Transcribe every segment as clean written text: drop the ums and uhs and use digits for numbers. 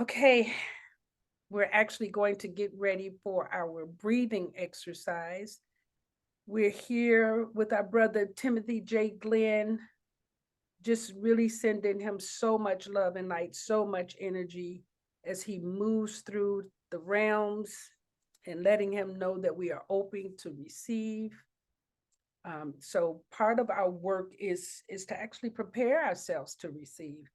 Okay, we're actually going to get ready for our breathing exercise. We're here with our brother Timothy J. Glenn, just really sending him so much love and light, so much energy as he moves through the realms and letting him know that we are open to receive. So part of our work is to actually prepare ourselves to receive.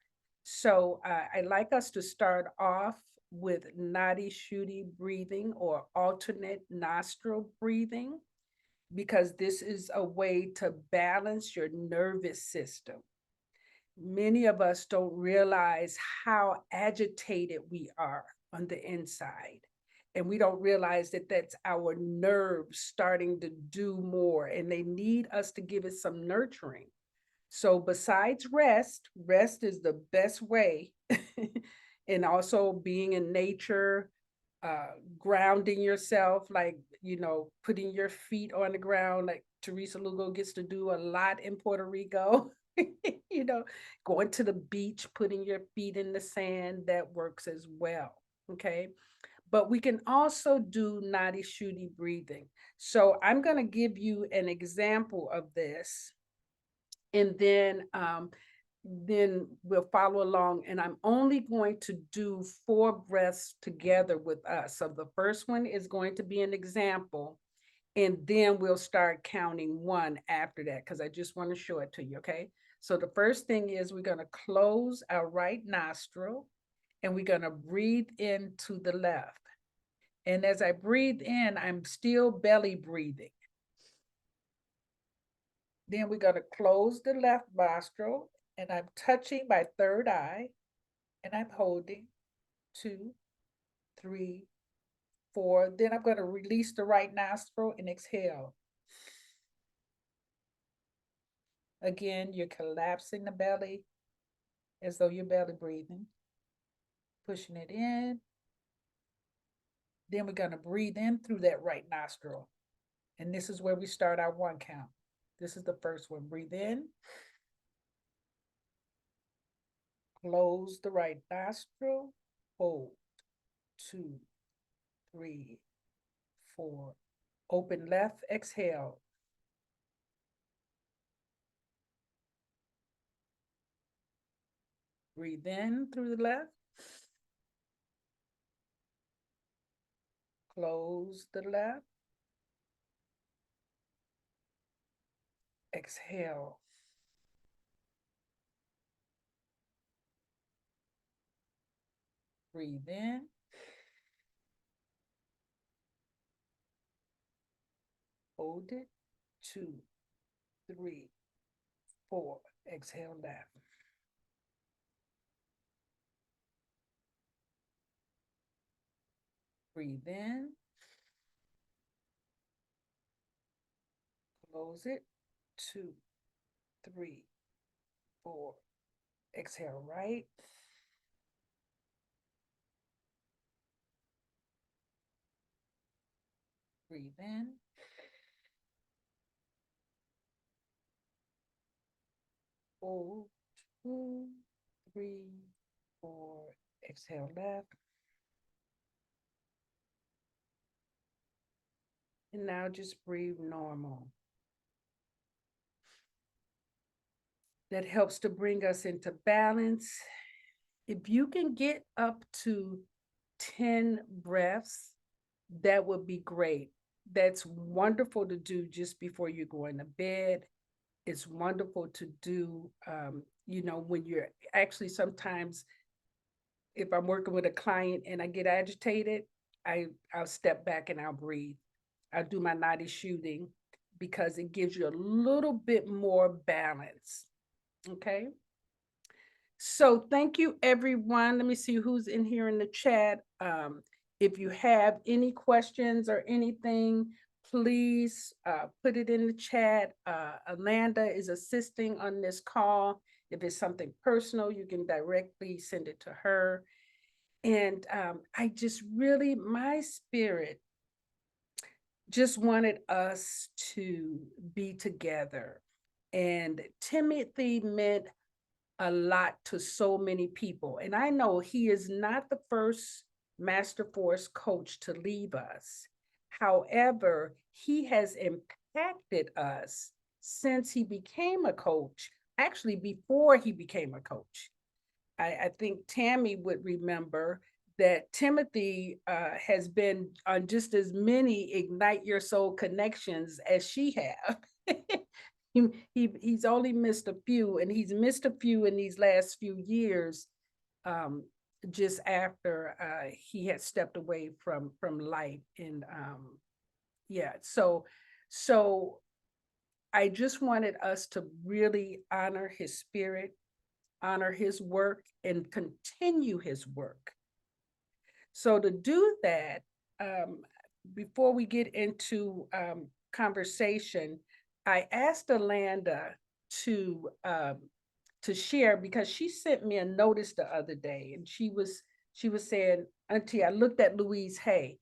So I'd like us to start off with Naddi Shoddy breathing or alternate nostril breathing, because this is a way to balance your nervous system. Many of us don't realize how agitated we are on the inside. And we don't realize that that's our nerves starting to do more, and they need us to give it some nurturing. So, besides rest, rest is the best way, and also being in nature, grounding yourself, like, putting your feet on the ground, like Teresa Lugo gets to do a lot in Puerto Rico. you know, Going to the beach, putting your feet in the sand, that works as well. Okay. But we can also do Nadi Shuddhi breathing. So I'm going to give you an example of this, and then we'll follow along. And I'm only going to do 4 breaths together with us. So the first one is going to be an example, and then we'll start counting one after that, because I just want to show it to you. Okay. So the first thing is we're going to close our right nostril and we're going to breathe into the left. And as I breathe in, I'm still belly breathing. Then we're going to close the left nostril and I'm touching my third eye and I'm holding 2, 3, 4. Then I'm going to release the right nostril and exhale. Again, you're collapsing the belly as though you're belly breathing, pushing it in. Then we're going to breathe in through that right nostril. And this is where we start our 1 count. This is the first one. Breathe in. Close the right nostril. Hold. 2, 3, 4. Open left. Exhale. Breathe in through the left. Close the left. Exhale. Breathe in. Hold it. 2, 3, 4. Exhale left. Breathe in. Close it. 2, 3, 4. Exhale right. Breathe in. Hold. 2, 3, 4. Exhale left. And now just breathe normal. That helps to bring us into balance. If you can get up to 10 breaths, that would be great. That's wonderful to do just before you're going to bed. It's wonderful to do, when you're actually, sometimes if I'm working with a client and I get agitated, I'll step back and I'll breathe. I'll do my Nadi shooting because it gives you a little bit more balance. Okay. So thank you, everyone. Let me see who's in here in the chat. If you have any questions or anything, please put it in the chat. Amanda is assisting on this call. If it's something personal, you can directly send it to her. And I just really, my spirit just wanted us to be together. And Timothy meant a lot to so many people. And I know he is not the first Master Force coach to leave us. However, he has impacted us since he became a coach, actually, before he became a coach. I think Tammy would remember that Timothy has been on just as many Ignite Your Soul connections as she have. He's only missed a few, and he's missed a few in these last few years, just after he had stepped away from life. And yeah, so I just wanted us to really honor his spirit, honor his work, and continue his work. So to do that, before we get into conversation, I asked Alanda to share, because she sent me a notice the other day, and she was saying, Auntie, I looked at Louise Hay,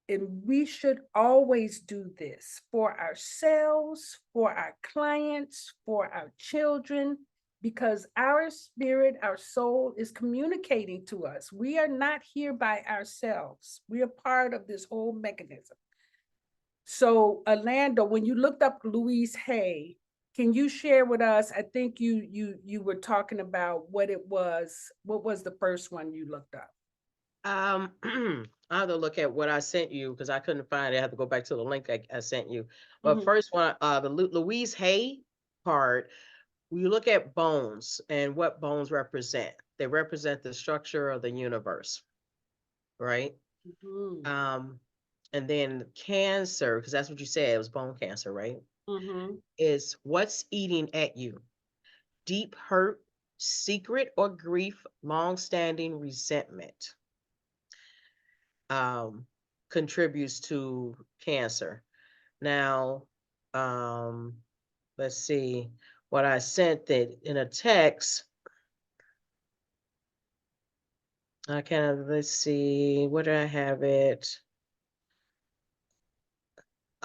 and we should always do this for ourselves, for our clients, for our children, because our spirit, our soul is communicating to us. We are not here by ourselves. We are part of this whole mechanism. So, Alanda, when you looked up Louise Hay, can you share with us? I think you were talking about what it was. What was the first one you looked up? I have to look at what I sent you because I couldn't find it. I have to go back to the link I sent you. But first one, the Louise Hay part, you look at bones and what bones represent. They represent the structure of the universe, right? And then cancer, because that's what you said, it was bone cancer, right? Is what's eating at you. Deep hurt, secret or grief, long-standing resentment. Contributes to cancer. Now, let's see what I sent that in a text. I can, let's see, where do I have it?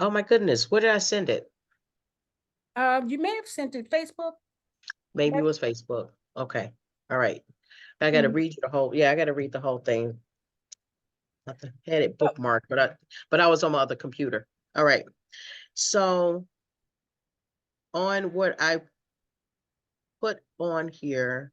Oh my goodness, where did I send it? You may have sent it Facebook. Maybe it was Facebook. Okay. All right. I got to read you the whole, I got to read the whole thing. I had it bookmarked, but I was on my other computer. All right. So on what I put on here,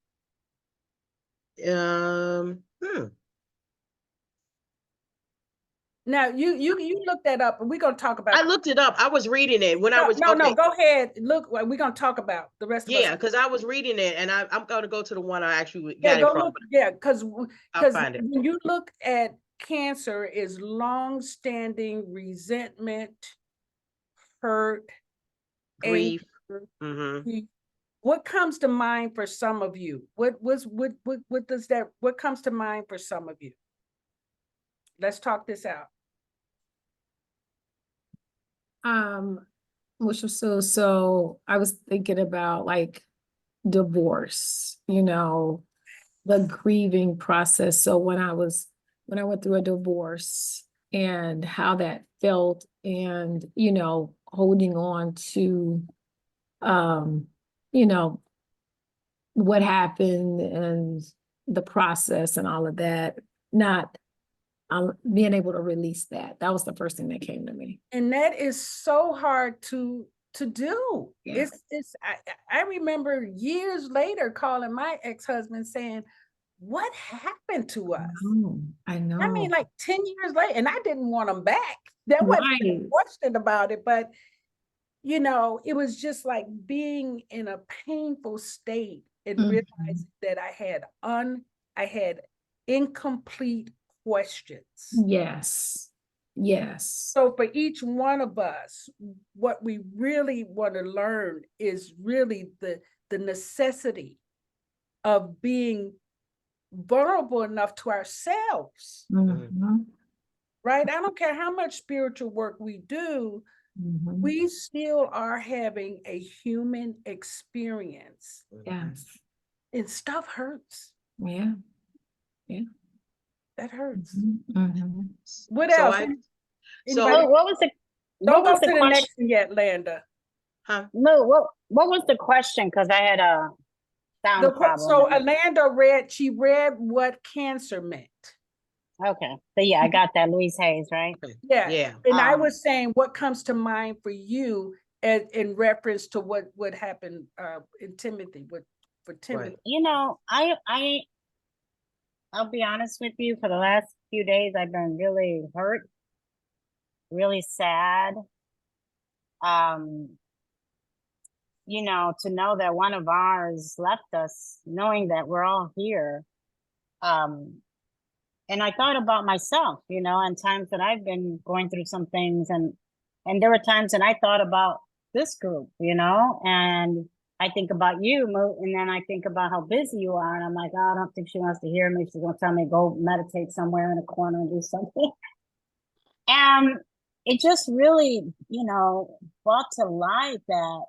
Now you look that up, and we're gonna talk about. I looked it up. I was reading it when I was no. Go ahead. Look, we're gonna talk about the rest of us. Yeah, because I was reading it, and I'm going to go to the one I actually got it from. Because when you look at cancer, is long-standing resentment, hurt, grief. Anger. What comes to mind for some of you? What comes to mind for some of you? Let's talk this out. So I was thinking about like divorce, the grieving process. So when I went through a divorce and how that felt, and holding on to what happened and the process and all of that, not being able to release that. That was the first thing that came to me. And that is so hard to do. Yeah. I remember years later calling my ex-husband saying, what happened to us? I know. I mean, like 10 years later, and I didn't want him back. There wasn't a question about it, but it was just like being in a painful state and realizing that I had incomplete questions. Yes. So for each one of us, what we really want to learn is really the necessity of being vulnerable enough to ourselves. Right? I don't care how much spiritual work we do, we still are having a human experience. Yes. And stuff hurts. Yeah. That hurts. What else? What was the Don't go to the next one yet, Landa. No, what was the question? Because I had sound problem. So Alanda she read what cancer meant. Okay, so yeah, I got that. Louise Hayes, right? Yeah. Yeah. And I was saying what comes to mind for you in reference to what happened in Timothy, for Timothy. Right. You know, I'll be honest with you, for the last few days I've been really hurt, really sad. You know, to know that one of ours left us, knowing that we're all here. And I thought about myself, you know, and times that I've been going through some things, and there were times that I thought about this group, you know, and I think about you, and then I think about how busy you are, and I'm like, oh, I don't think she wants to hear me. She's gonna tell me to go meditate somewhere in a corner and do something. And it just really, you know, brought to light that,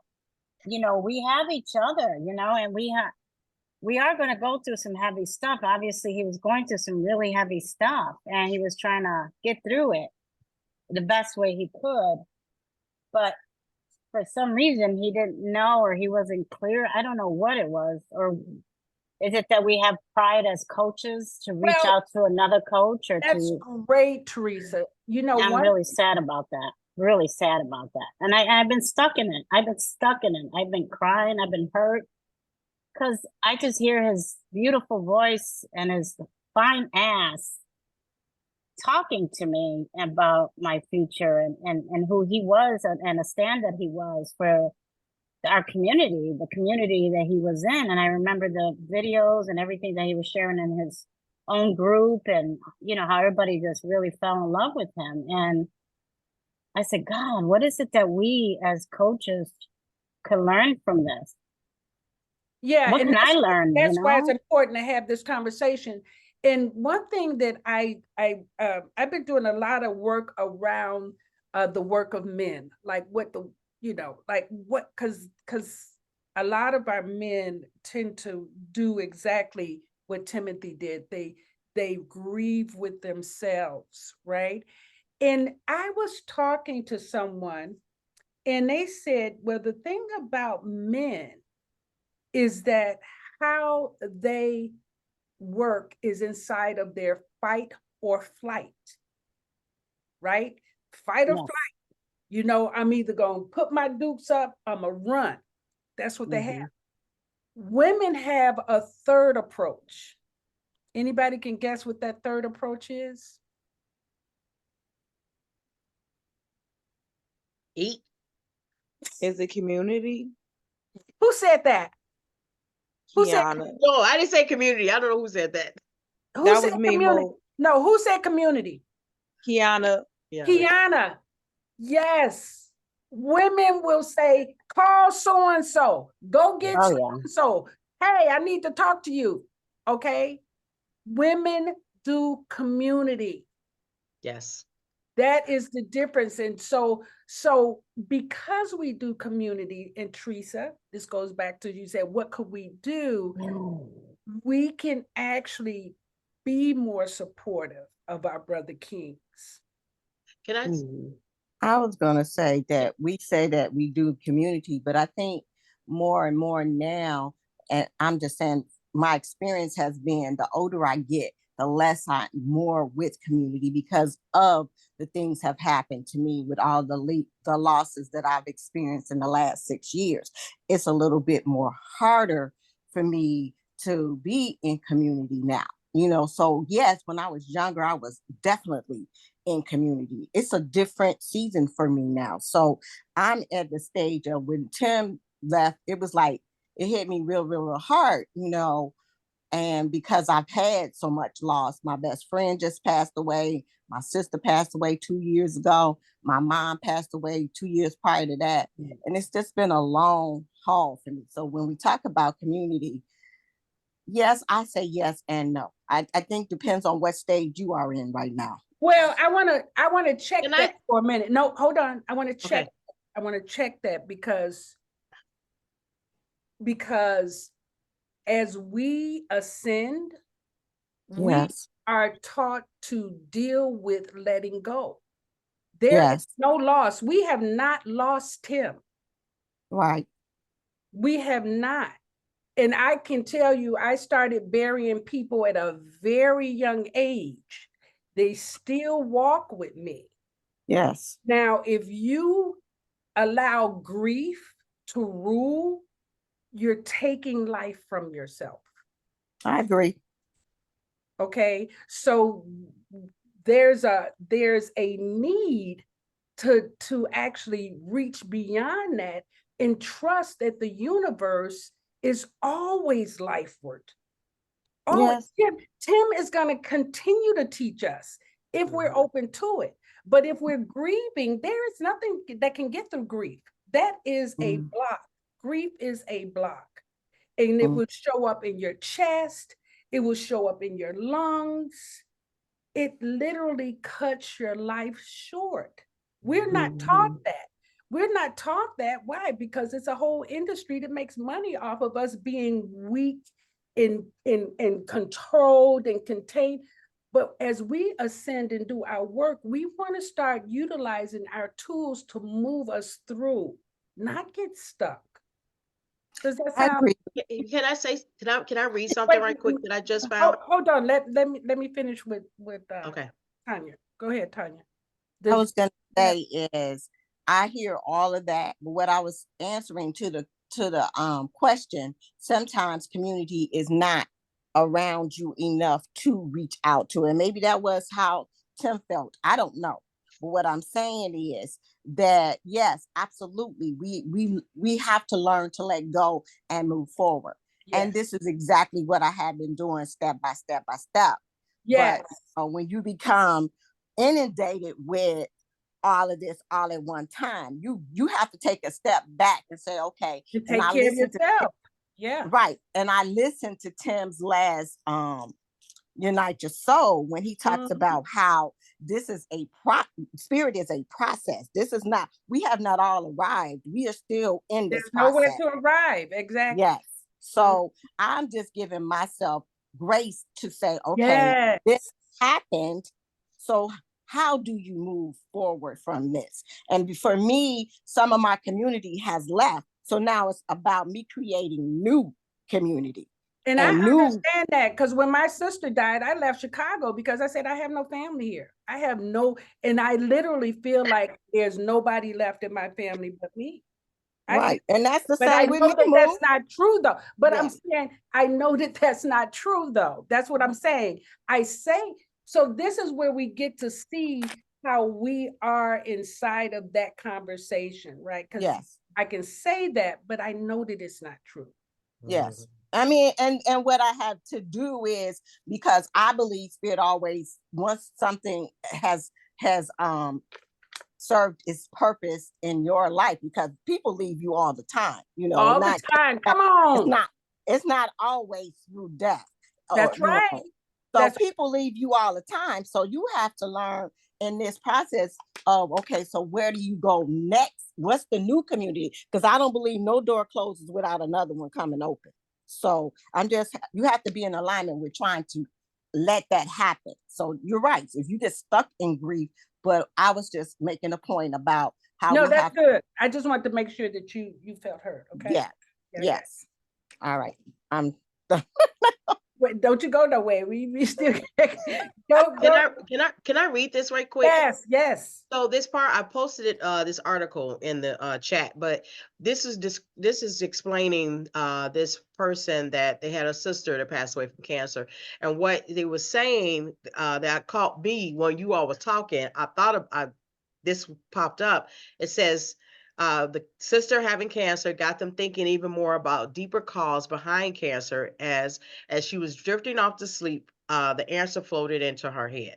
you know, we have each other, you know, and we are going to go through some heavy stuff. Obviously, he was going through some really heavy stuff, and he was trying to get through it the best way he could. But for some reason, he didn't know, or he wasn't clear. I don't know what it was. Or is it that we have pride as coaches to reach out to another coach, or that's great, Teresa. You know, I'm really sad about that. Really sad about that. And I've been stuck in it. I've been crying. I've been hurt. Because I just hear his beautiful voice and his fine ass talking to me about my future, and who he was, and a stand that he was for our community, the community that he was in. And I remember the videos and everything that he was sharing in his own group, and, you know, how everybody just really fell in love with him. And I said, God, what is it that we as coaches can learn from this? Yeah, what and can I learn? That's why it's important to have this conversation. And one thing that I've been doing a lot of work around the work of men, like what the, you know, like what, because a lot of our men tend to do exactly what Timothy did. They grieve with themselves, right? And I was talking to someone, and they said, well, the thing about men is that how they work is inside of their fight or flight, right? Fight or flight. You know, I'm either going to put my dukes up, I'm going to run. That's what they have. Women have a third approach. Anybody can guess what that third approach is? Eat. Is it community? Who said that? Who said? No, I didn't say community. I don't know who said that. That was me, Mo. No, who said community? Kiana. Kiana. Yes. Women will say, call so-and-so. Go get so-and-so. Hey, I need to talk to you. Okay. Women do community. Yes. That is the difference. And so because we do community, and Teresa, this goes back to, you said, what could we do? We can actually be more supportive of our brother Kings. Can I? I was going to say that we say that we do community, but I think more and more now, and I'm just saying my experience has been the older I get, the less I'm more with community because of the things have happened to me with all the losses that I've experienced in the last 6 years. It's a little bit more harder for me to be in community now, you know? So yes, when I was younger, I was definitely in community. It's a different season for me now. So I'm at the stage of when Tim left, it was like, it hit me real hard, you know, and because I've had so much loss. My best friend just passed away. My sister passed away 2 years ago. My mom passed away 2 years prior to that. And it's just been a long haul for me. So when we talk about community, yes, I say yes and no. I think depends on what stage you are in right now. Well, I want to check that for a minute. No, hold on. I want to check. Okay. I want to check that because as we ascend, we are taught to deal with letting go. There is no loss. We have not lost him. Right. We have not. And I can tell you, I started burying people at a very young age. They still walk with me. Yes. Now, if you allow grief to rule, you're taking life from yourself. I agree. Okay, so there's a need to actually reach beyond that and trust that the universe is always lifeward. Oh, Yes. Tim is going to continue to teach us if we're open to it. But if we're grieving, there is nothing that can get through grief. That is a block. Grief is a block. And it will show up in your chest. It will show up in your lungs. It literally cuts your life short. We're not taught that. We're not taught that. Why? Because it's a whole industry that makes money off of us being weak and controlled and contained. But as we ascend and do our work, we want to start utilizing our tools to move us through, not get stuck. Does that I sound? agree. Can I say, can I read something right quick that I just found? Hold on. Let me finish with Okay. Tanya. Go ahead, Tanya. I was gonna say is I hear all of that, but what I was answering to the question, sometimes community is not around you enough to reach out to. And maybe that was how Tim felt. I don't know. But what I'm saying is that yes, absolutely. We have to learn to let go and move forward. And this is exactly what I have been doing step by step by step. Yes. But when you become inundated with all of this all at one time, you have to take a step back and say, okay, To and take I care of listen to yourself. Yeah. right. And I listened to Tim's last Unite Your Soul when he talks about how this is spirit is a process. This is not, we have not all arrived. We are still in this There's nowhere process. to arrive. Exactly. Yes. So I'm just giving myself grace to say, okay, this happened. So how do you move forward from this? And for me, some of my community has left. So now it's about me creating new community. And I understand that because when my sister died, I left Chicago because I said, I have no family here. I have no, and I literally feel like there's nobody left in my family but me. Right. And that's the But I same with know me. that that's not true though. But Yeah. I'm saying, I know that that's not true though. That's what I'm saying. I say, so this is where we get to see how we are inside of that conversation, right? Because Yes. I can say that, but I know that it's not true. Yes. I mean, and what I have to do is, because I believe spirit always, once something has served its purpose in your life, because people leave you all the time, you know, All the time. Come on. It's not always through death. That's right. So people leave you all the time. So you have to learn in this process of, okay, so where do you go next? What's the new community? Because I don't believe no door closes without another one coming open. So you have to be in alignment with trying to let that happen. So you're right. If you get stuck in grief, but I was just making a point about how. No, that's good. I just want to make sure that you felt heard. Okay. Yeah. Yes. All right. Wait, don't you go nowhere. We still Can I read this right quick? Yes. So this part, I posted it this article in the chat, but this is explaining this person that they had a sister that passed away from cancer, and what they were saying that caught me when you all was talking. I thought this popped up. It says the sister having cancer got them thinking even more about deeper cause behind cancer. As she was drifting off to sleep, the answer floated into her head.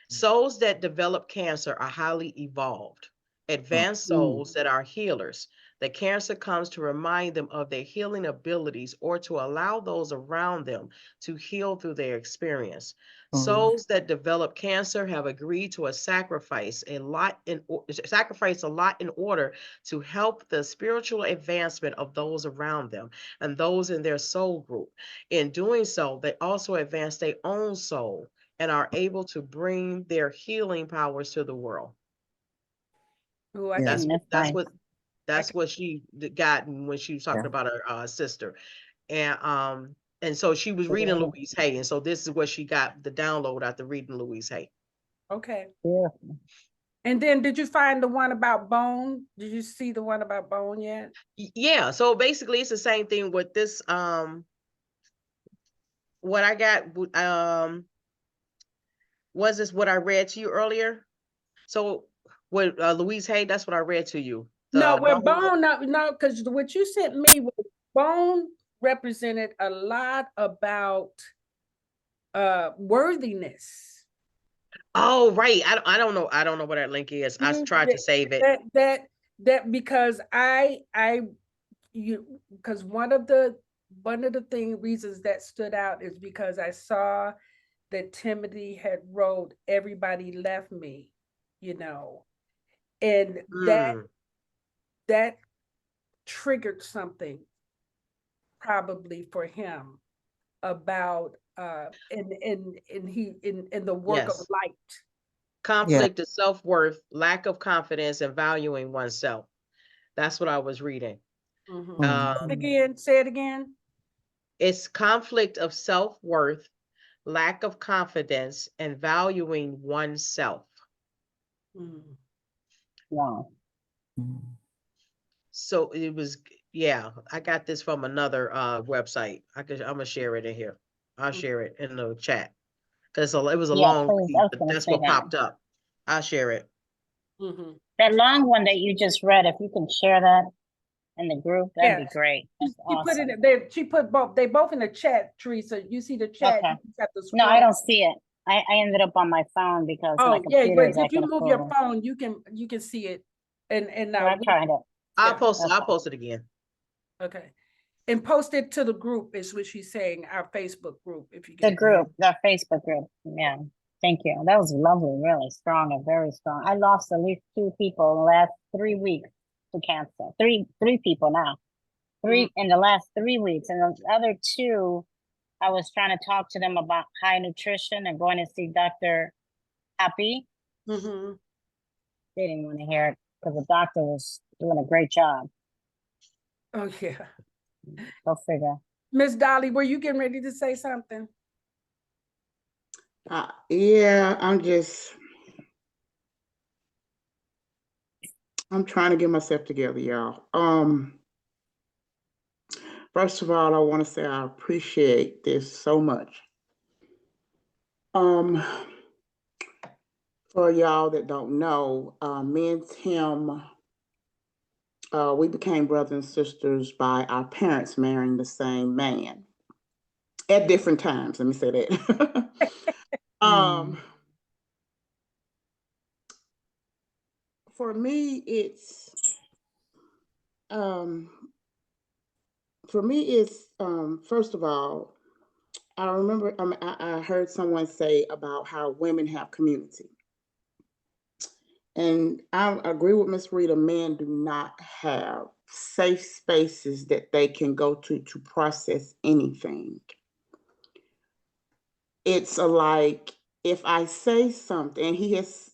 Souls that develop cancer are highly evolved, advanced souls that are healers. The cancer comes to remind them of their healing abilities or to allow those around them to heal through their experience. Souls that develop cancer have agreed to sacrifice a lot in order to help the spiritual advancement of those around them and those in their soul group. In doing so, they also advance their own soul and are able to bring their healing powers to the world. Ooh, That's what she got when she was talking about her sister. And so she was reading Louise Hay, and so this is what she got the download after reading Louise Hay. Okay. Yeah. And then did you find the one about bone? Did you see the one about bone yet? Yeah, so basically it's the same thing with this. What I got was this what I read to you earlier? So with Louise Hay, that's what I read to you. No, The where bone- bone, no, because what you sent me was bone represented a lot about worthiness. Oh, right. I don't know. I don't know what that link is. I tried to save it. That because because one of the reasons that stood out is because I saw that Timothy had wrote "Everybody Left Me," and that triggered something probably for him about in the work of Yes. light. Conflict of self-worth, lack of confidence, and valuing oneself. That's what I was reading. Say it again. It's conflict of self-worth, lack of confidence, and valuing oneself. Wow. So it was, yeah, I got this from another website. I'm gonna share it in here. I'll share it in the chat. Because it was a Yeah, long please. read, I was but gonna that's say what that. popped up. I'll share it. That long one that you just read, if you can share that in the group, that'd be Yes. great. That's She put awesome. it there. She put both. They both in the chat, Teresa. You see the chat? Okay. You just have to No, I scroll. don't see it. I ended up on my phone because my Oh yeah, computer is but if you acting a move your fool. phone, you can see it. And So I tried it. I'll Yeah. post it again. Okay. And post it to the group is what she's saying, our Facebook group, if you The get group, the Facebook group. Yeah. Thank you. That was lovely, really strong and very strong. I lost at least 2 people in the last 3 weeks to cancer. Three people now. 3 in the last 3 weeks. And the other 2, I was trying to talk to them about high nutrition and going to see Dr. Happy. They didn't want to hear it because the doctor was doing a great job. Oh yeah. Go figure. Miss Dolly, were you getting ready to say something? Yeah, I'm trying to get myself together, y'all. First of all, I want to say I appreciate this so much. For y'all that don't know, me and Tim, we became brothers and sisters by our parents marrying the same man at different times. Let me say that. For me, first of all, I remember I heard someone say about how women have community. And I agree with Miss Rita, men do not have safe spaces that they can go to process anything. It's like if I say something, and he has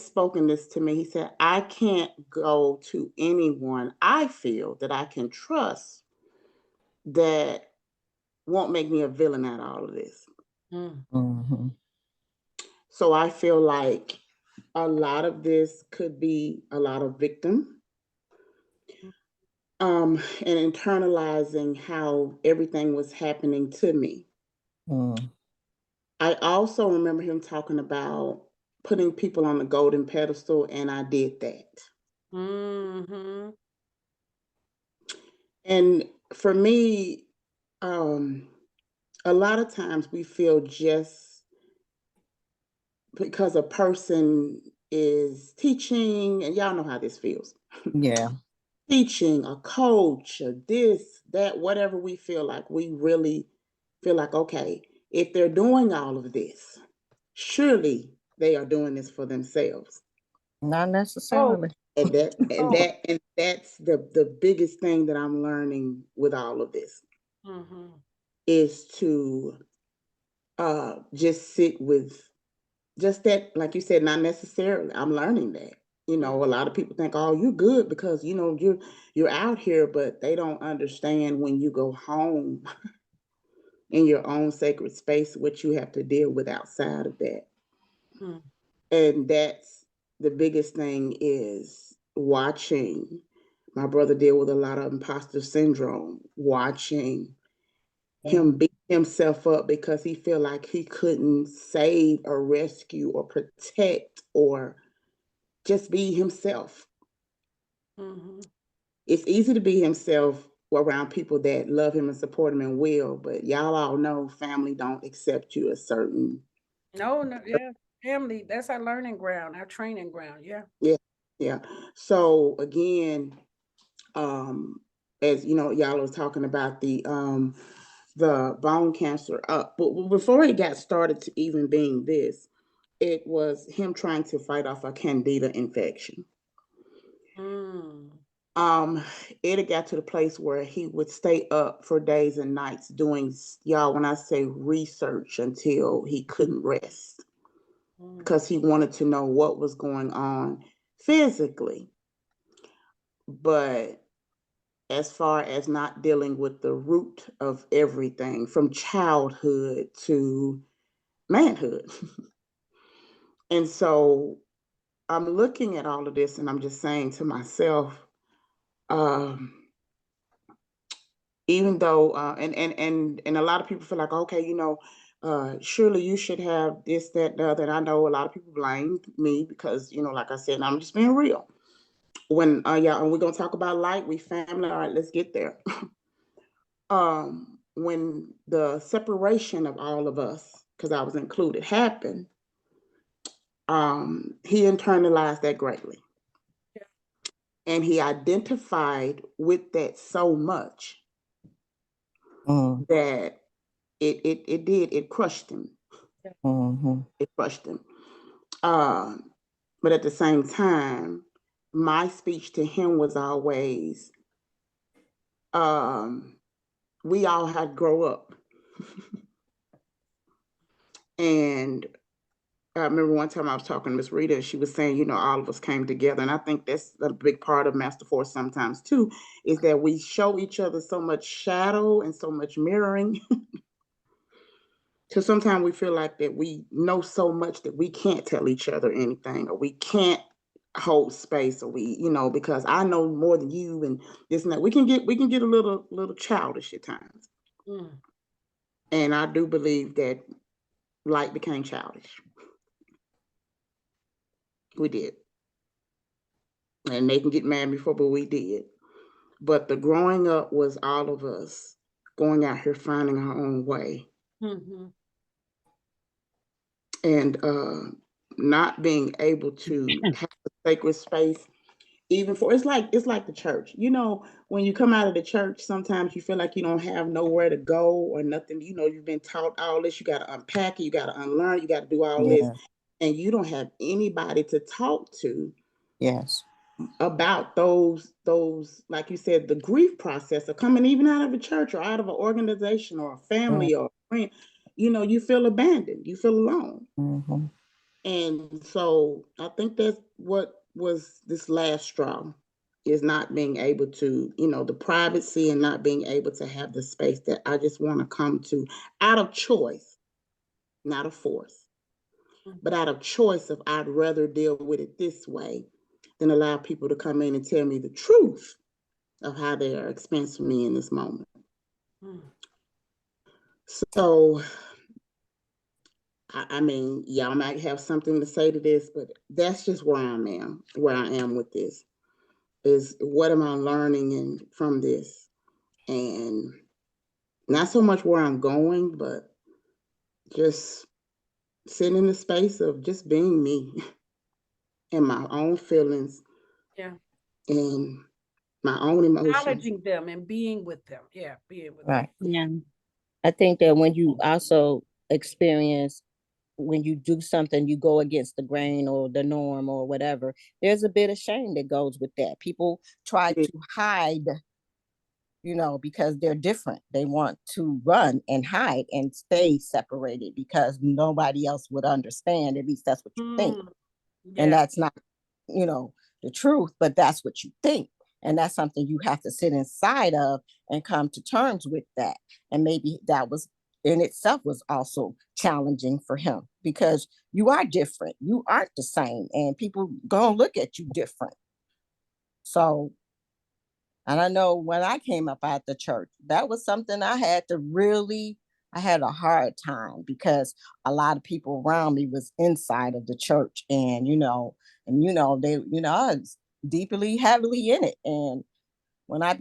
spoken this to me, he said, I can't go to anyone I feel that I can trust that won't make me a villain out of all of this. So I feel like a lot of this could be a lot of victim and internalizing how everything was happening to me. I also remember him talking about putting people on the golden pedestal, and I did that. And for me, a lot of times we feel just because a person is teaching, and y'all know how this feels. Yeah. Teaching, a coach, or this, that, whatever we feel like, we really feel like, okay, if they're doing all of this, surely they are doing this for themselves. Not necessarily. And that's the biggest thing that I'm learning with all of this is to just sit with just that, like you said, not necessarily. I'm learning that. You know, a lot of people think, oh, you're good because, you know, you're out here, but they don't understand when you go home in your own sacred space, what you have to deal with outside of that. Mm. And that's the biggest thing, is watching my brother deal with a lot of imposter syndrome, watching him beat himself up because he feel like he couldn't save or rescue or protect or just be himself. Mm-hmm. It's easy to be himself around people that love him and support him and will, but y'all all know family don't accept you a certain. No, yeah. Family, that's our learning ground, our training ground. Yeah. Yeah. So again, as you know, y'all was talking about the bone cancer. But before it got started to even being this, it was him trying to fight off a candida infection. Mm. It had got to the place where he would stay up for days and nights doing, y'all, when I say research, until he couldn't rest Mm. because he wanted to know what was going on physically. But as far as not dealing with the root of everything from childhood to manhood. And so I'm looking at all of this and I'm just saying to myself, even though, and a lot of people feel like, okay, you know, surely you should have this, that, the other. And I know a lot of people blame me because, you know, like I said, I'm just being real. When, yeah, and we're going to talk about light, we family. All right, let's get there. When the separation of all of us, because I was included, happened, he internalized that greatly. Yeah. And he identified with that so much that it crushed him. It crushed him. But at the same time, my speech to him was always, we all had to grow up. And I remember one time I was talking to Miss Rita, and she was saying, you know, all of us came together. And I think that's a big part of Master Force sometimes too, is that we show each other so much shadow and so much mirroring. So sometimes we feel like that we know so much that we can't tell each other anything, or we can't hold space, or we, you know, because I know more than you and this and that. We can get a little childish at times. Mm. And I do believe that light became childish. We did. And they can get mad before, but we did. But the growing up was all of us going out here finding our own way. Mm-hmm. And not being able to have a sacred space, even for, it's like the church. You know, when you come out of the church, sometimes you feel like you don't have nowhere to go or nothing. You know, you've been taught all this, you got to unpack it, you got to unlearn, you got to do all this, and you don't have anybody to talk to. Yes. About those, like you said, the grief process of coming even out of a church or out of an organization or a family or a friend. You know, you feel abandoned, you feel alone. And so I think that's what was this last straw, is not being able to, you know, the privacy and not being able to have the space that I just want to come to out of choice, not a force, but out of choice of I'd rather deal with it this way than allow people to come in and tell me the truth of how they are experiencing me in this moment. So, I mean, y'all might have something to say to this, but that's just where I am with this, is what am I learning from this? And not so much where I'm going, but just sitting in the space of just being me and my own feelings. Yeah. And my own emotions. Acknowledging them and being with them. Yeah, being with Right. them. Yeah. I think that when you also experience, when you do something, you go against the grain or the norm or whatever, there's a bit of shame that goes with that. People try to hide, you know, because they're different. They want to run and hide and stay separated because nobody else would understand. At least that's what you think. Yeah. And that's not the truth, but that's what you think. And that's something you have to sit inside of and come to terms with that. And maybe that was in itself was also challenging for him, because you are different. You aren't the same, and people gonna look at you different. So, and I know when I came up at the church, that was something I had a hard time, because a lot of people around me was inside of the church, and I was deeply, heavily in it. And when I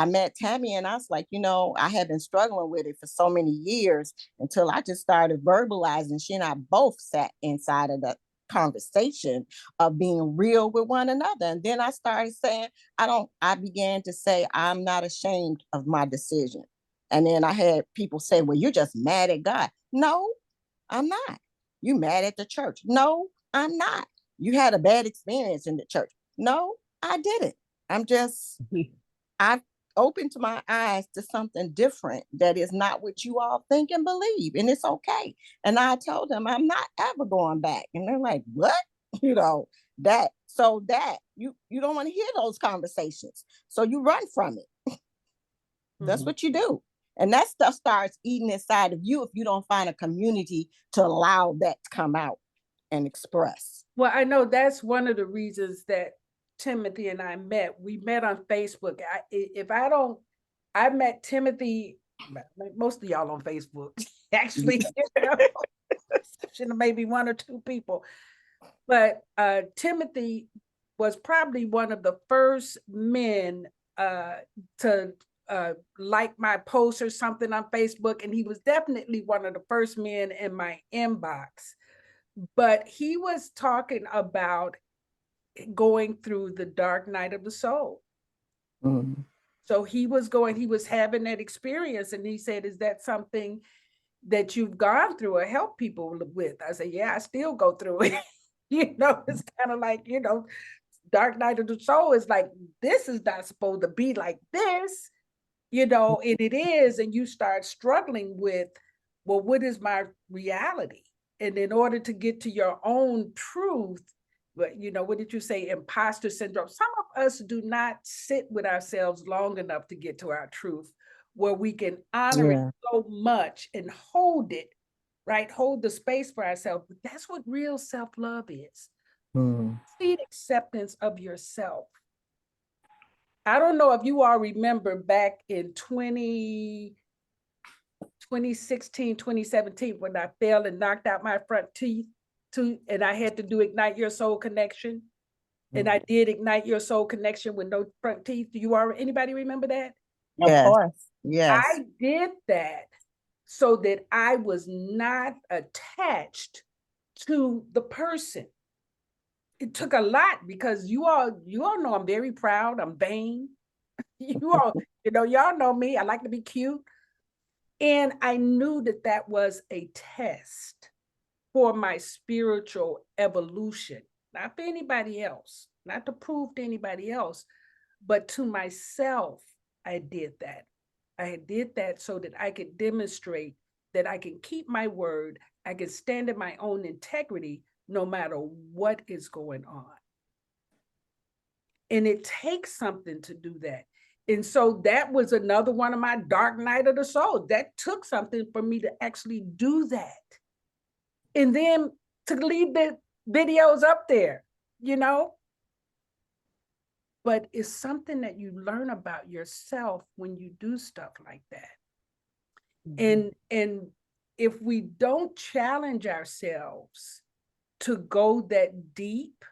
met Tammy, and I was like, I had been struggling with it for so many years, until I just started verbalizing. She and I both sat inside of the conversation of being real with one another. And then I started saying, I began to say, I'm not ashamed of my decision. And then I had people say, well, you're just mad at God. No, I'm not. You mad at the church? No, I'm not. You had a bad experience in the church? No, I didn't. I've opened my eyes to something different that is not what you all think and believe, and it's okay. And I told them I'm not ever going back, and they're like, "What?" That you don't want to hear those conversations, so you run from it. That's what you do. And that stuff starts eating inside of you if you don't find a community to allow that to come out and express. Well, I know that's one of the reasons that Timothy and I met. We met on Facebook. I met Timothy, most of y'all on Facebook, actually, exception of maybe one or two people. But Timothy was probably one of the first men to like my post or something on Facebook. And he was definitely one of the first men in my inbox. But he was talking about going through the dark night of the soul. Mm-hmm. So he was having that experience. And he said, is that something that you've gone through or help people with? I said, yeah, I still go through it. It's kind of like, dark night of the soul is like, this is not supposed to be like this, and it is. And you start struggling with, well, what is my reality? And in order to get to your own truth, but what did you say? Imposter syndrome. Some of us do not sit with ourselves long enough to get to our truth, where we can honor it so much and hold it, right? Hold the space for ourselves. But that's what real self-love is. Complete acceptance of yourself. I don't know if you all remember back in 2016, 2017, when I fell and knocked out my front teeth, and I had to do Ignite Your Soul Connection. And I did Ignite Your Soul Connection with no front teeth. Anybody remember that? Of course. Yes. I did that so that I was not attached to the person. It took a lot, because you all know I'm very proud. I'm vain. Y'all know me. I like to be cute. And I knew that was a test for my spiritual evolution, not for anybody else, not to prove to anybody else, but to myself. I did that. I did that so that I could demonstrate that I can keep my word. I can stand in my own integrity no matter what is going on. And it takes something to do that. And so that was another one of my dark night of the soul. That took something for me to actually do that. And then to leave the videos up there, But it's something that you learn about yourself when you do stuff like that. And if we don't challenge ourselves to go that deep,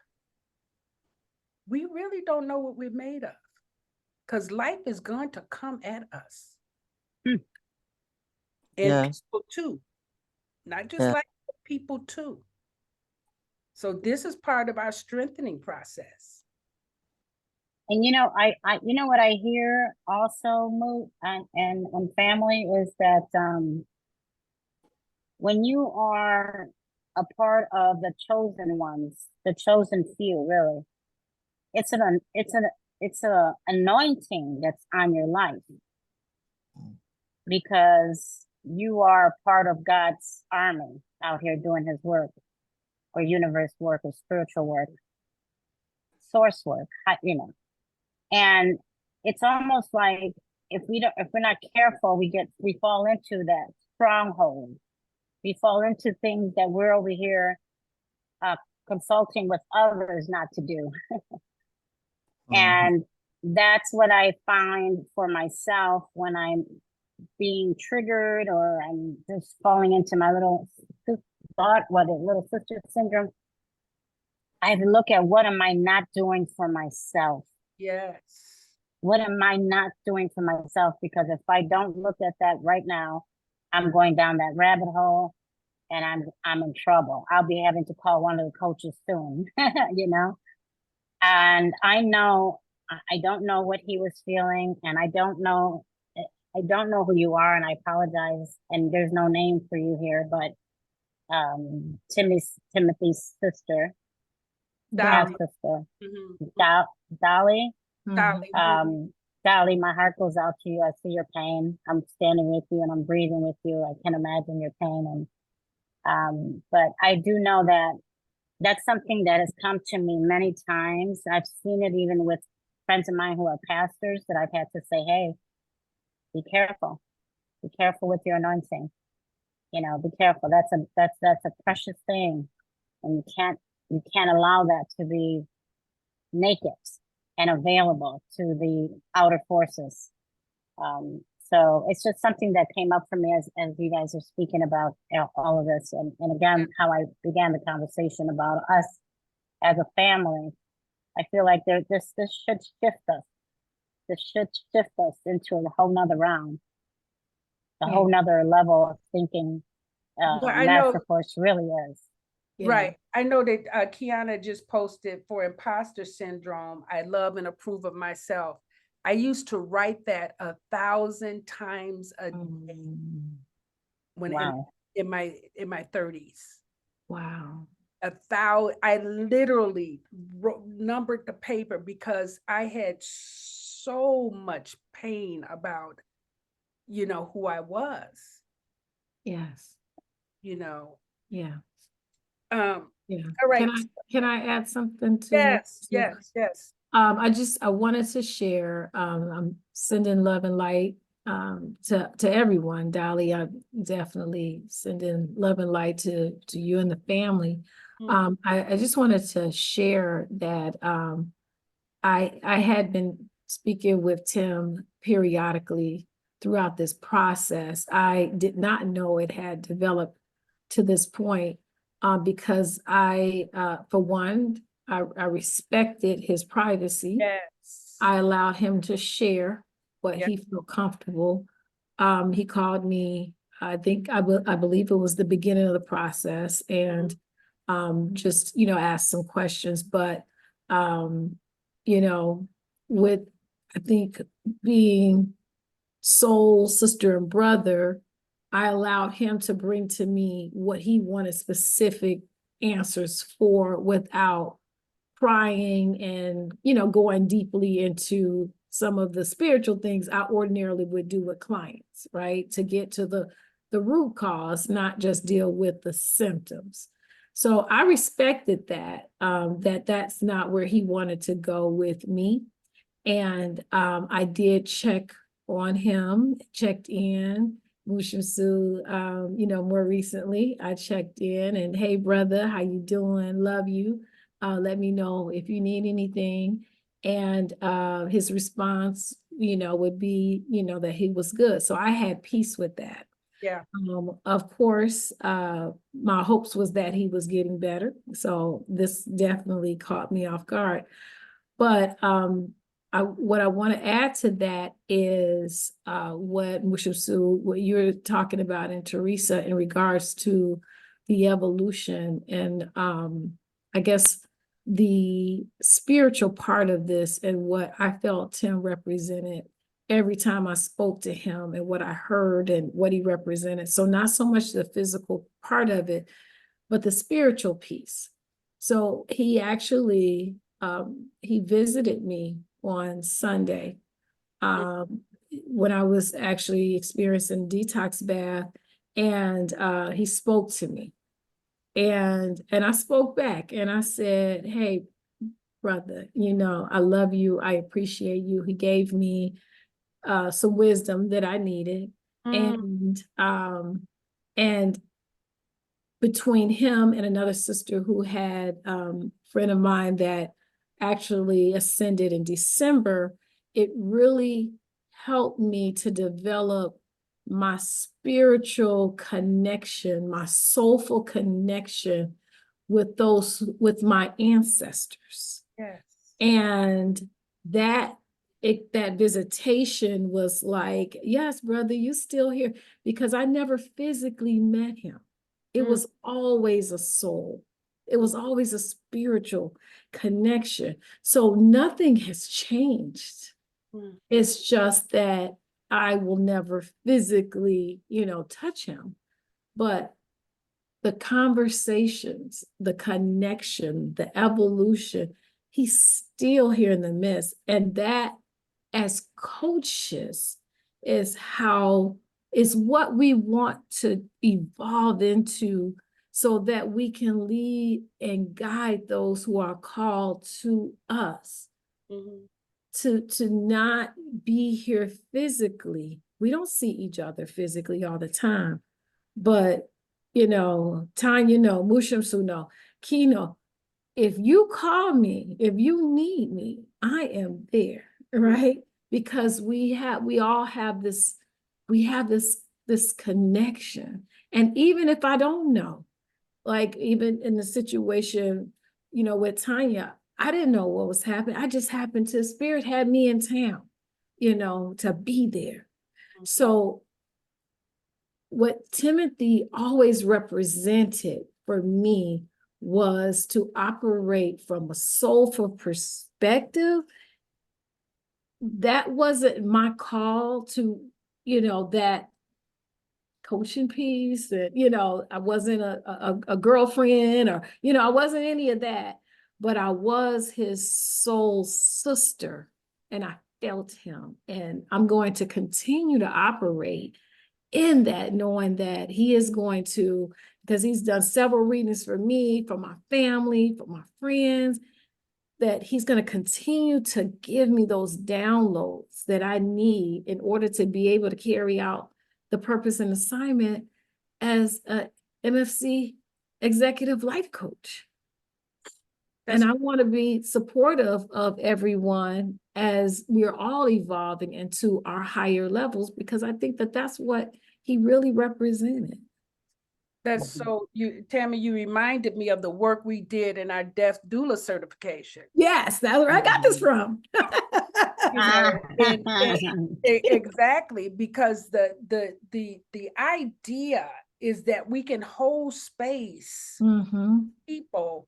we really don't know what we're made of, because life is going to come at us. And people too, not just like people too. So this is part of our strengthening process. And I what I hear also, Moot, and family, is that when you are a part of the chosen ones, the chosen few, really, it's a anointing that's on your life, because you are part of God's army out here doing his work, or universe work, or spiritual work. source work, and it's almost like if we're not careful, we fall into that stronghold. We fall into things that we're over here consulting with others not to do. And that's what I find for myself when I'm being triggered or I'm just falling into my little sister syndrome. I have to look at what am I not doing for myself? Yes. What am I not doing for myself? Because if I don't look at that right now, I'm going down that rabbit hole and I'm in trouble. I'll be having to call one of the coaches soon, And I don't know what he was feeling, and I don't know who you are, and I apologize. And there's no name for you here, but Timothy's sister, Dolly. sister, Mhm. Dolly. Dolly. Dolly, my heart goes out to you. I see your pain. I'm standing with you and I'm breathing with you. I can imagine your pain. And but I do know that that's something that has come to me many times. I've seen it even with friends of mine who are pastors that I've had to say, hey, be careful. Be careful with your anointing. Be careful. That's a precious thing. And you can't allow that to be naked and available to the outer forces. So it's just something that came up for me as you guys are speaking about all of this. And again, how I began the conversation about us as a family. I feel like this should shift us. This should shift us into a whole nother round, a whole nother level of thinking. Master Force really is. Right. I know that Kiana just posted for imposter syndrome. I love and approve of myself. I used to write that 1,000 times a day when in my 30s. Wow. 1,000. I literally numbered the paper because I had so much pain about, who I was. Yes. Yeah. Yeah. All right. Can I add something to? Yes. I wanted to share, I'm sending love and light to everyone. Dolly, I definitely sending love and light to you and the family. I just wanted to share that I had been speaking with Tim periodically throughout this process. I did not know it had developed to this point because for one, I respected his privacy. Yes. I allowed him to share what he felt comfortable. He called me, I believe it was the beginning of the process, and just, asked some questions. But, with, I think, being soul sister and brother, I allowed him to bring to me what he wanted specific answers for without prying and, going deeply into some of the spiritual things I ordinarily would do with clients, right? To get to the root cause, not just deal with the symptoms. So I respected that, that's not where he wanted to go with me. And I did check on him, checked in. Mushamsu, more recently, I checked in and, hey, brother, how you doing? Love you. Let me know if you need anything. And his response, would be, that he was good. So I had peace with that. Yeah. Of course, my hopes was that he was getting better. So this definitely caught me off guard. But what I want to add to that is what Mushamsu, what you're talking about, and Teresa, in regards to the evolution and I guess the spiritual part of this, and what I felt Tim represented every time I spoke to him, and what I heard and what he represented. So not so much the physical part of it, but the spiritual piece. So he actually, he visited me on Sunday when I was actually experiencing detox bath, and he spoke to me. And I spoke back and I said, hey, brother. You know, I love you. I appreciate you. He gave me some wisdom that I needed. And between him and another sister who had friend of mine that actually ascended in December, it really helped me to develop my spiritual connection, my soulful connection with my ancestors. Yes. And that visitation was like, yes, brother, you still here, because I never physically met him. It was always a soul. It was always a spiritual connection. So nothing has changed. It's just that I will never physically, touch him. But the conversations, the connection, the evolution, he's still here in the midst. And that, as coaches, is what we want to evolve into, so that we can lead and guide those who are called to us. To not be here physically. We don't see each other physically all the time, but Tanya know, Mushim know, Kino, if you call me, if you need me, I am there, right? Because we all have this connection. And even if I don't know, like even in the situation, with Tanya, I didn't know what was happening. I just happened to, Spirit had me in town, to be there. So what Timothy always represented for me was to operate from a soulful perspective. That wasn't my call to, that coaching piece, that, I wasn't a girlfriend, or, I wasn't any of that, but I was his soul sister, and I felt him. And I'm going to continue to operate in that, knowing that he is going to, because he's done several readings for me, for my family, for my friends, that he's going to continue to give me those downloads that I need in order to be able to carry out the purpose and assignment as a MFC executive life coach. And I want to be supportive of everyone as we're all evolving into our higher levels, because I think that that's what he really represented. That's so, Tammy, you reminded me of the work we did in our deaf doula certification. Yes, that's where I got this from. Exactly, because the idea is that we can hold space people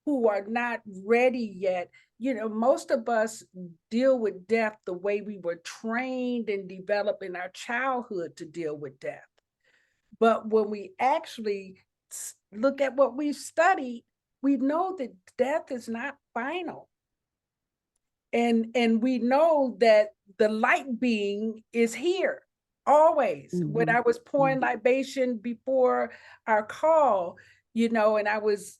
who are not ready yet. Most of us deal with death the way we were trained and developed in our childhood to deal with death. But when we actually look at what we've studied, we know that death is not final. And we know that the light being is here always. When I was pouring libation before our call, and I was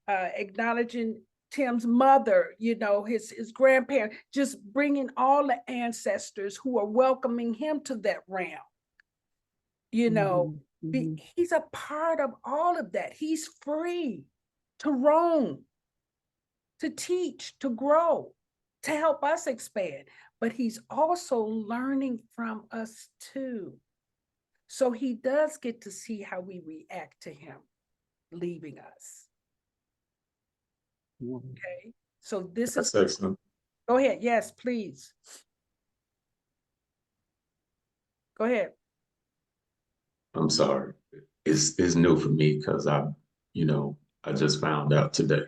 acknowledging Tim's mother, his grandparent, just bringing all the ancestors who are welcoming him to that realm. He's a part of all of that. He's free to roam, to teach, to grow, to help us expand, but he's also learning from us too. So he does get to see how we react to him leaving us. Okay, so this is, go ahead. Yes, please. Go ahead. I'm sorry. It's new for me because I just found out today.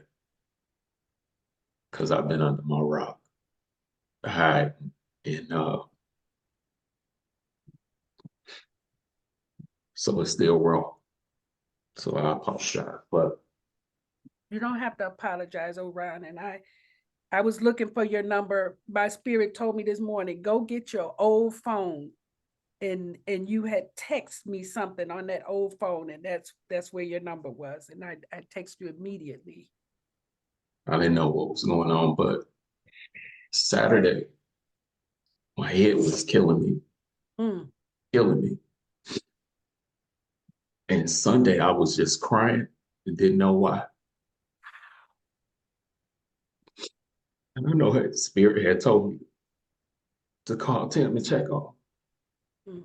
Because I've been under my rock, hiding, and so it's still wrong. So I apologize, but you don't have to apologize, Orion. And I was looking for your number. My spirit told me this morning, go get your old phone. And you had texted me something on that old phone, and that's where your number was. And I texted you immediately. I didn't know what was going on, but Saturday, my head was killing me. And Sunday, I was just crying and didn't know why. And I know her spirit had told me to call Tim and check on him.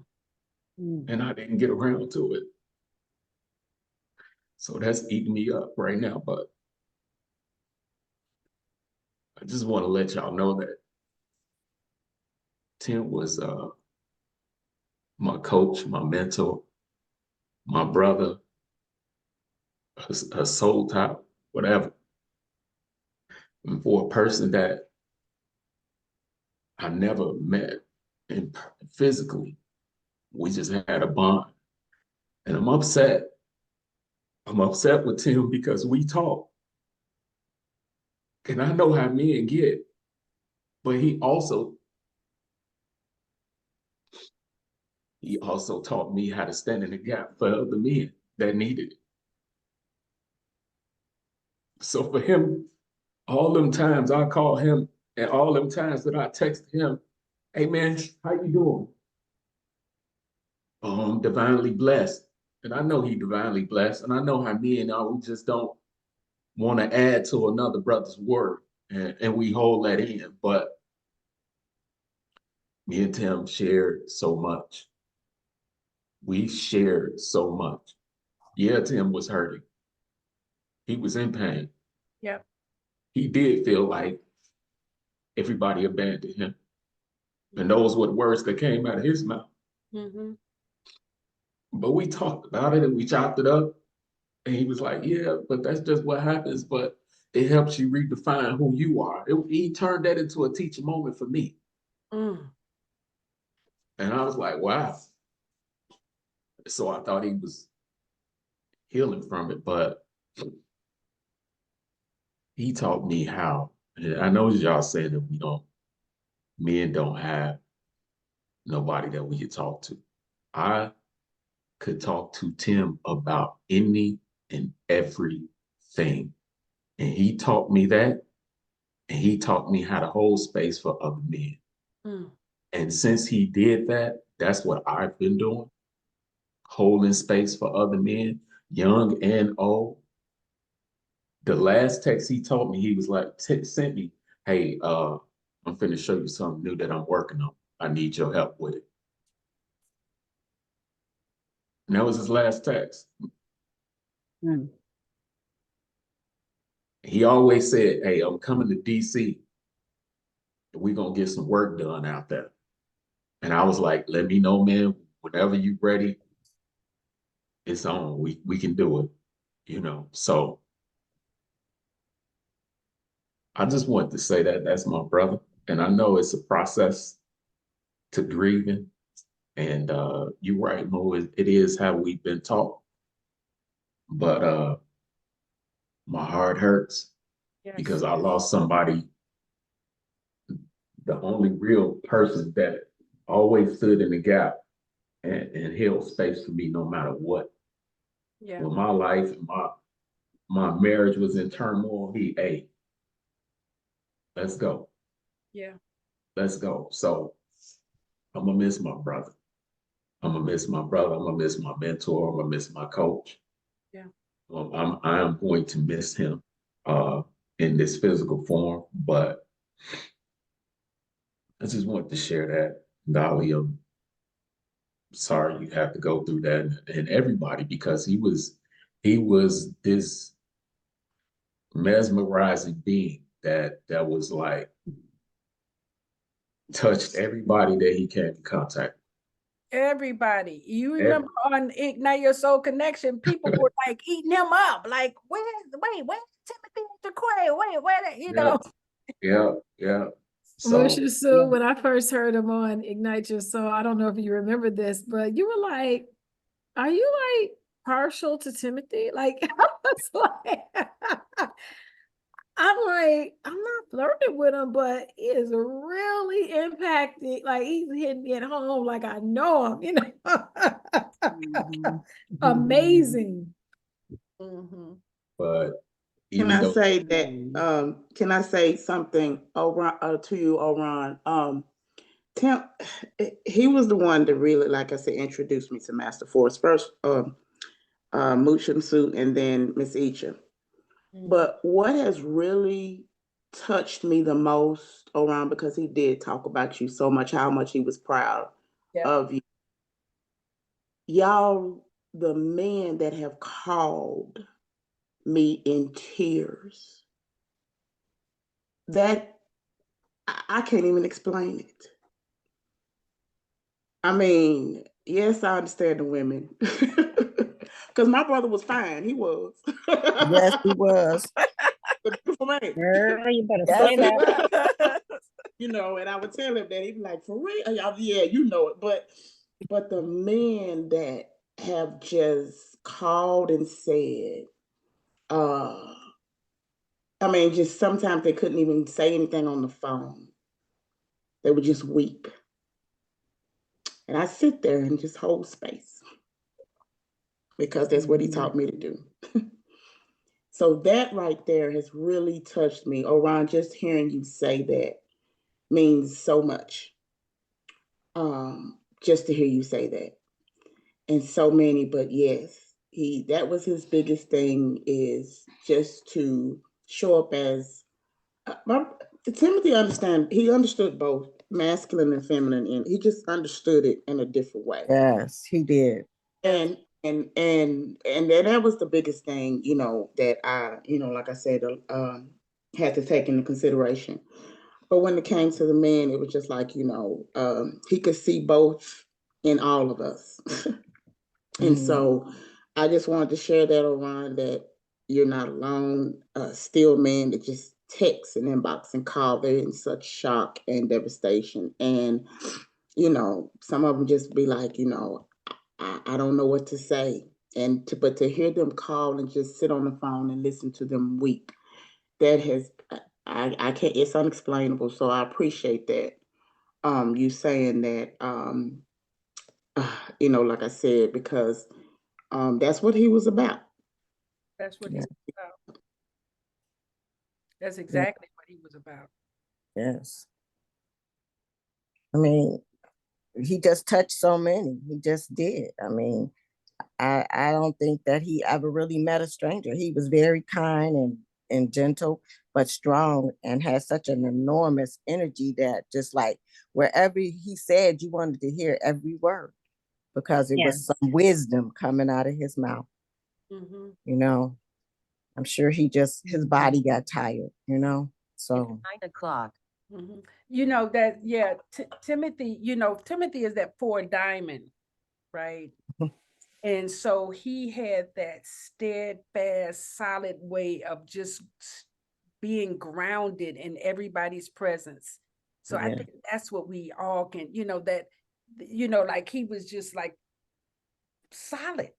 And I didn't get around to it. So that's eating me up right now. But I just want to let y'all know that Tim was my coach, my mentor, my brother, a soul tie, whatever. And for a person that I never met physically, we just had a bond. And I'm upset. I'm upset with Tim because we talk. And I know how men get, but he also taught me how to stand in the gap for other men that needed it. So for him, all them times I call him and all them times that I text him, hey man, how you doing? I'm divinely blessed. And I know he divinely blessed. And I know how men are, we just don't want to add to another brother's word. And we hold that in. But me and Tim shared so much. We shared so much. Yeah, Tim was hurting. He was in pain. Yep. He did feel like everybody abandoned him. And those were the words that came out of his mouth. But we talked about it and we chopped it up. And he was like, yeah, but that's just what happens. But it helps you redefine who you are. He turned that into a teaching moment for me. And I was like, wow. So I thought he was healing from it, but he taught me how. And I know y'all saying that men don't have nobody that we could talk to. I could talk to Tim about any and everything. And he taught me that. And he taught me how to hold space for other men. And since he did that, that's what I've been doing. Holding space for other men, young and old. The last text he told me, he was like, sent me, hey, I'm finna show you something new that I'm working on. I need your help with it. And that was his last text. He always said, hey, I'm coming to DC. We're gonna get some work done out there. And I was like, let me know, man, whenever you're ready, it's on. We can do it, So I just wanted to say that that's my brother. And I know it's a process to grieving. And you're right, Mo, it is how we've been taught. But my heart hurts because I lost somebody, the only real person that always stood in the gap and held space for me no matter what. When my life and my marriage was in turmoil, hey, let's go. Let's go. So I'm gonna miss my brother. I'm gonna miss my brother. I'm gonna miss my mentor. I'm gonna miss my coach. I am going to miss him in this physical form, but I just wanted to share that. Dolly, I'm sorry you have to go through that, and everybody, because he was this mesmerizing being that was like touched everybody that he came in contact. Everybody. You remember on Ignite Your Soul Connection, people were like eating him up. Like, where's Timothy DeQuay? Where, Yeah. Marisha Sue, when I first heard him on Ignite Your Soul, I don't know if you remember this, but you were like, are you like partial to Timothy? Like, I was like, I'm not flirting with him, but he is really impacted. Like, he's hitting me at home like I know him, Amazing. But Can even I though say that, can I say something, to you, Oron? Tim, he was the one that really, like I said, introduced me to Master Force. First, Moochum Suit, and then Miss Eacham. But what has really touched me the most, Oron, because he did talk about you so much, how much he was proud Yeah. of you. Y'all, the men that have called me in tears, that I can't even explain it. I mean, yes, I understand the women. Because my brother was fine. He was. Yes, he was. The beautiful man. Girl, you better Yes, say he that. was. You know, and I would tell him that he'd be like, for real? Yeah, you know it. But the men that have just called and said, I mean, just sometimes they couldn't even say anything on the phone. They would just weep. And I sit there and just hold space because that's what he taught me to do. So that right there has really touched me. Oron, just hearing you say that means so much. Just to hear you say that. And so many, but yes, that was his biggest thing, is just to show up as Timothy he understood both masculine and feminine, and he just understood it in a different way. Yes, he did. And that was the biggest thing, that I, like I said, had to take into consideration. But when it came to the men, it was just like, he could see both in all of us. And so I just wanted to share that, Orion, that you're not alone. Still men that just text and inbox and call, they're in such shock and devastation. And, some of them just be like, I don't know what to say. But to hear them call and just sit on the phone and listen to them weep, that has, I can't, it's unexplainable. So I appreciate that. You saying that, like I said, because that's what he was about. That's what he's about. That's Yeah. exactly what he was about. Yes. I mean, he just touched so many. He just did. I mean, I don't think that he ever really met a stranger. He was very kind and gentle, but strong, and had such an enormous energy that just like wherever he said, you wanted to hear every word because it was some wisdom coming out of his mouth. I'm sure his body got tired, so. 9 o'clock. That, yeah, Timothy, Timothy is that 4 diamond, right? And so he had that steadfast, solid way of just being grounded in everybody's presence. So I think that's what we all can, like he was just like solid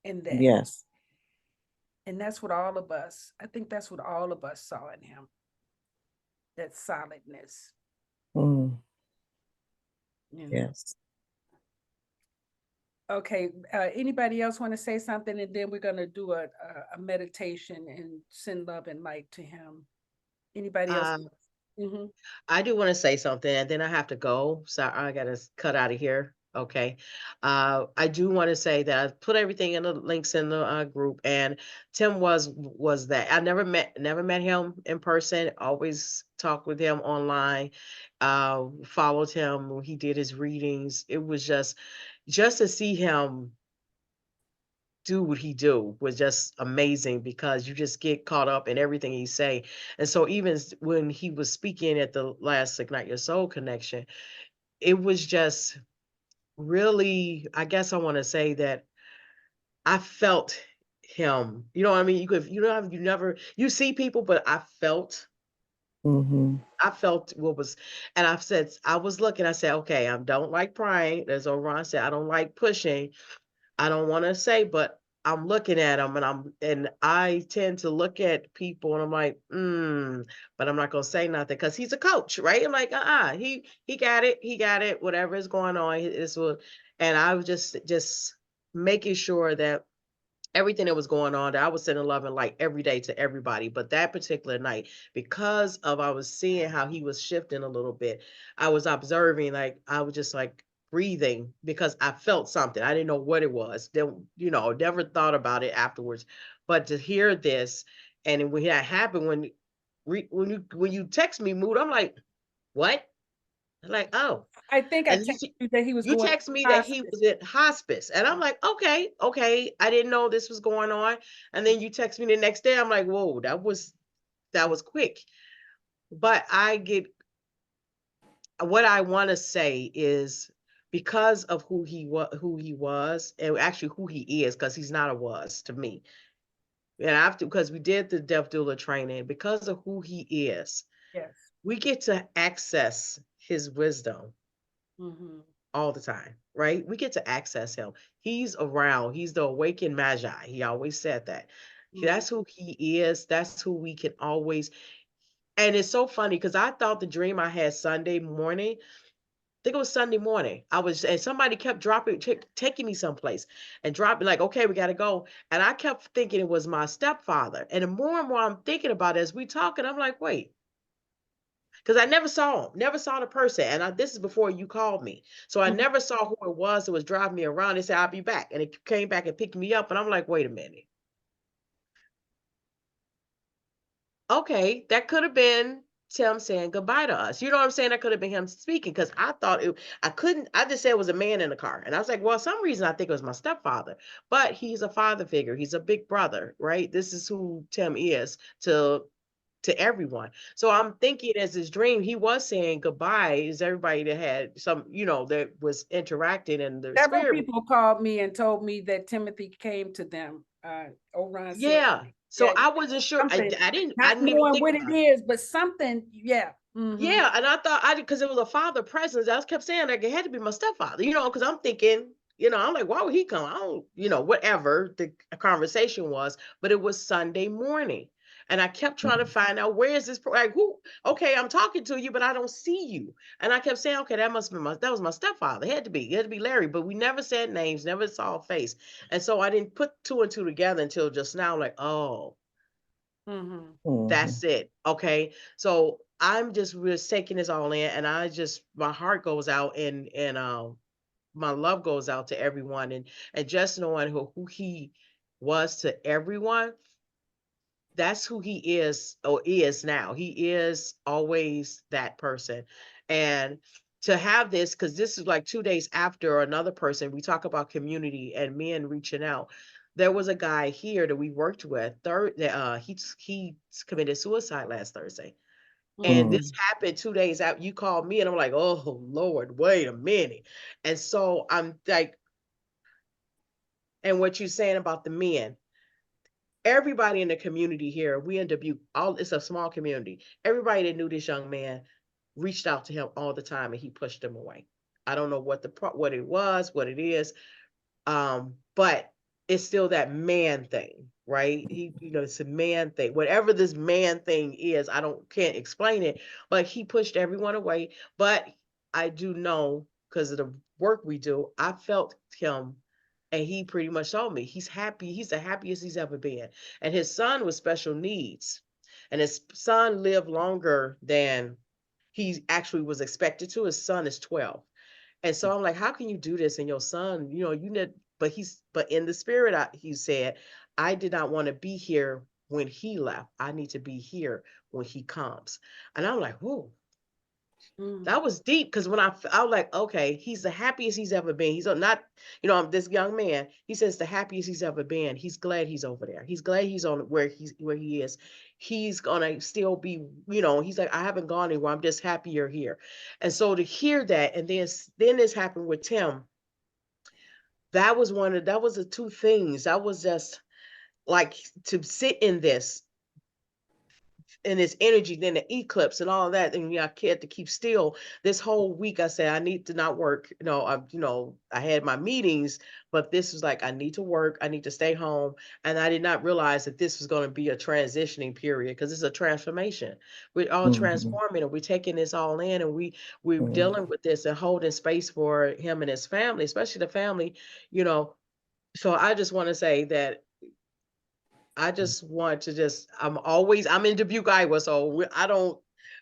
in that. Yes. And that's what all of us, I think that's what all of us saw in him. That solidness. Yes. Okay, anybody else want to say something? And then we're going to do a meditation and send love and light to him. Anybody else? I do want to say something, and then I have to go. So I got to cut out of here. Okay. I do want to say that I put everything in the links in the group, and Tim was that. I never met him in person. Always talked with him online. Followed him when he did his readings. It was just to see him do what he do was just amazing, because you just get caught up in everything he say. And so even when he was speaking at the last Ignite Your Soul connection, it was just really, I guess I want to say that I felt him. You know what I mean? You see people, but I felt what was, and I was looking, I said, okay, I don't like prying. As Oron said, I don't like pushing. I don't want to say, but I'm looking at them, and I tend to look at people and I'm like, but I'm not going to say nothing because he's a coach, right? I'm like, he got it, whatever is going on. And I was just making sure that everything that was going on, that I was sending love and light every day to everybody. But that particular night, because of I was seeing how he was shifting a little bit, I was observing, like I was just like breathing because I felt something. I didn't know what it was. Then, never thought about it afterwards. But to hear this, and when that happened, when you text me, Mood, I'm like, what? I'm like, oh. I think I And texted you that he was you going text me to that he hospice. was at hospice, and I'm like, okay, I didn't know this was going on. And then you text me the next day, I'm like, whoa, that was quick. But what I want to say is, because of who he was, and actually who he is, because he's not a was to me. And after, because we did the deaf doula training, because of who he is, Yes. we get to access his wisdom Mm-hmm. all the time, right? We get to access him. He's around. He's the awakened magi. He always said that. That's who he is. That's who we can always. And it's so funny because I thought the dream I had Sunday morning, I think it was Sunday morning. And somebody kept taking me someplace and dropping, like, okay, we got to go. And I kept thinking it was my stepfather. And the more and more I'm thinking about it as we talking, I'm like, wait, because I never saw him, never saw the person. And this is before you called me. So I never saw who it was that was driving me around. They said, I'll be back. And it came back and picked me up. And I'm like, wait a minute. Okay, that could have been Tim saying goodbye to us. You know what I'm saying? That could have been him speaking, because I thought I just said it was a man in the car. And I was like, well, some reason I think it was my stepfather, but he's a father figure. He's a big brother, right? This is who Tim is to everyone. So I'm thinking, as his dream, he was saying goodbye. Is everybody that had some, that was interacting in the Several spirit. people called me and told me that Timothy came to them. Orion said, Yeah. So yeah, I wasn't sure. I something, didn't not even knowing think what it about it. is, but something, yeah. Yeah, and I thought because it was a father presence, I kept saying like it had to be my stepfather, because I'm thinking, I'm like, why would he come? I don't, whatever the conversation was, but it was Sunday morning. And I kept trying to find out, where is this, like, who, okay, I'm talking to you, but I don't see you. And I kept saying, okay, that was my stepfather. It had to be Larry, but we never said names, never saw a face. And so I didn't put two and two together until just now, like, oh, that's it. Okay. So I'm just taking this all in, and my heart goes out, and my love goes out to everyone, and just knowing who he was to everyone. That's who he is, or is now. He is always that person. And to have this, because this is like 2 days after another person, we talk about community and men reaching out. There was a guy here that we worked with. He committed suicide last Thursday. And this happened 2 days after you called me, and I'm like, oh Lord, wait a minute. And so I'm like, and what you're saying about the men, everybody in the community here, we in Dubuque, it's a small community. Everybody that knew this young man reached out to him all the time, and he pushed them away. I don't know what it was, what it is, but it's still that man thing, right? It's a man thing. Whatever this man thing is, can't explain it, but he pushed everyone away. But I do know, because of the work we do, I felt him, and he pretty much told me he's happy. He's the happiest he's ever been. And his son was special needs, and his son lived longer than he actually was expected to. His son is 12. And so I'm like, how can you do this? And your son, you need, but in the spirit, he said, I did not want to be here when he left. I need to be here when he comes. And I'm like, whoa, that was deep. Because when I was like, okay, he's the happiest he's ever been. He's not, this young man, he says the happiest he's ever been. He's glad he's over there. He's glad he's on where he is. He's gonna still be, he's like, I haven't gone anywhere. I'm just happy you're here. And so to hear that, and then this happened with Tim, that was the two things. That was just like, to sit in this energy, then the eclipse and all of that, and I had to keep still. This whole week I said I need to not work. I had my meetings, but this was like, I need to work, I need to stay home. And I did not realize that this was going to be a transitioning period, because it's a transformation. We're all transforming, and we're taking this all in, and we're dealing with this and holding space for him and his family, especially the family. So I just want to say that I just want to I'm in Dubuque, Iowa, so I don't,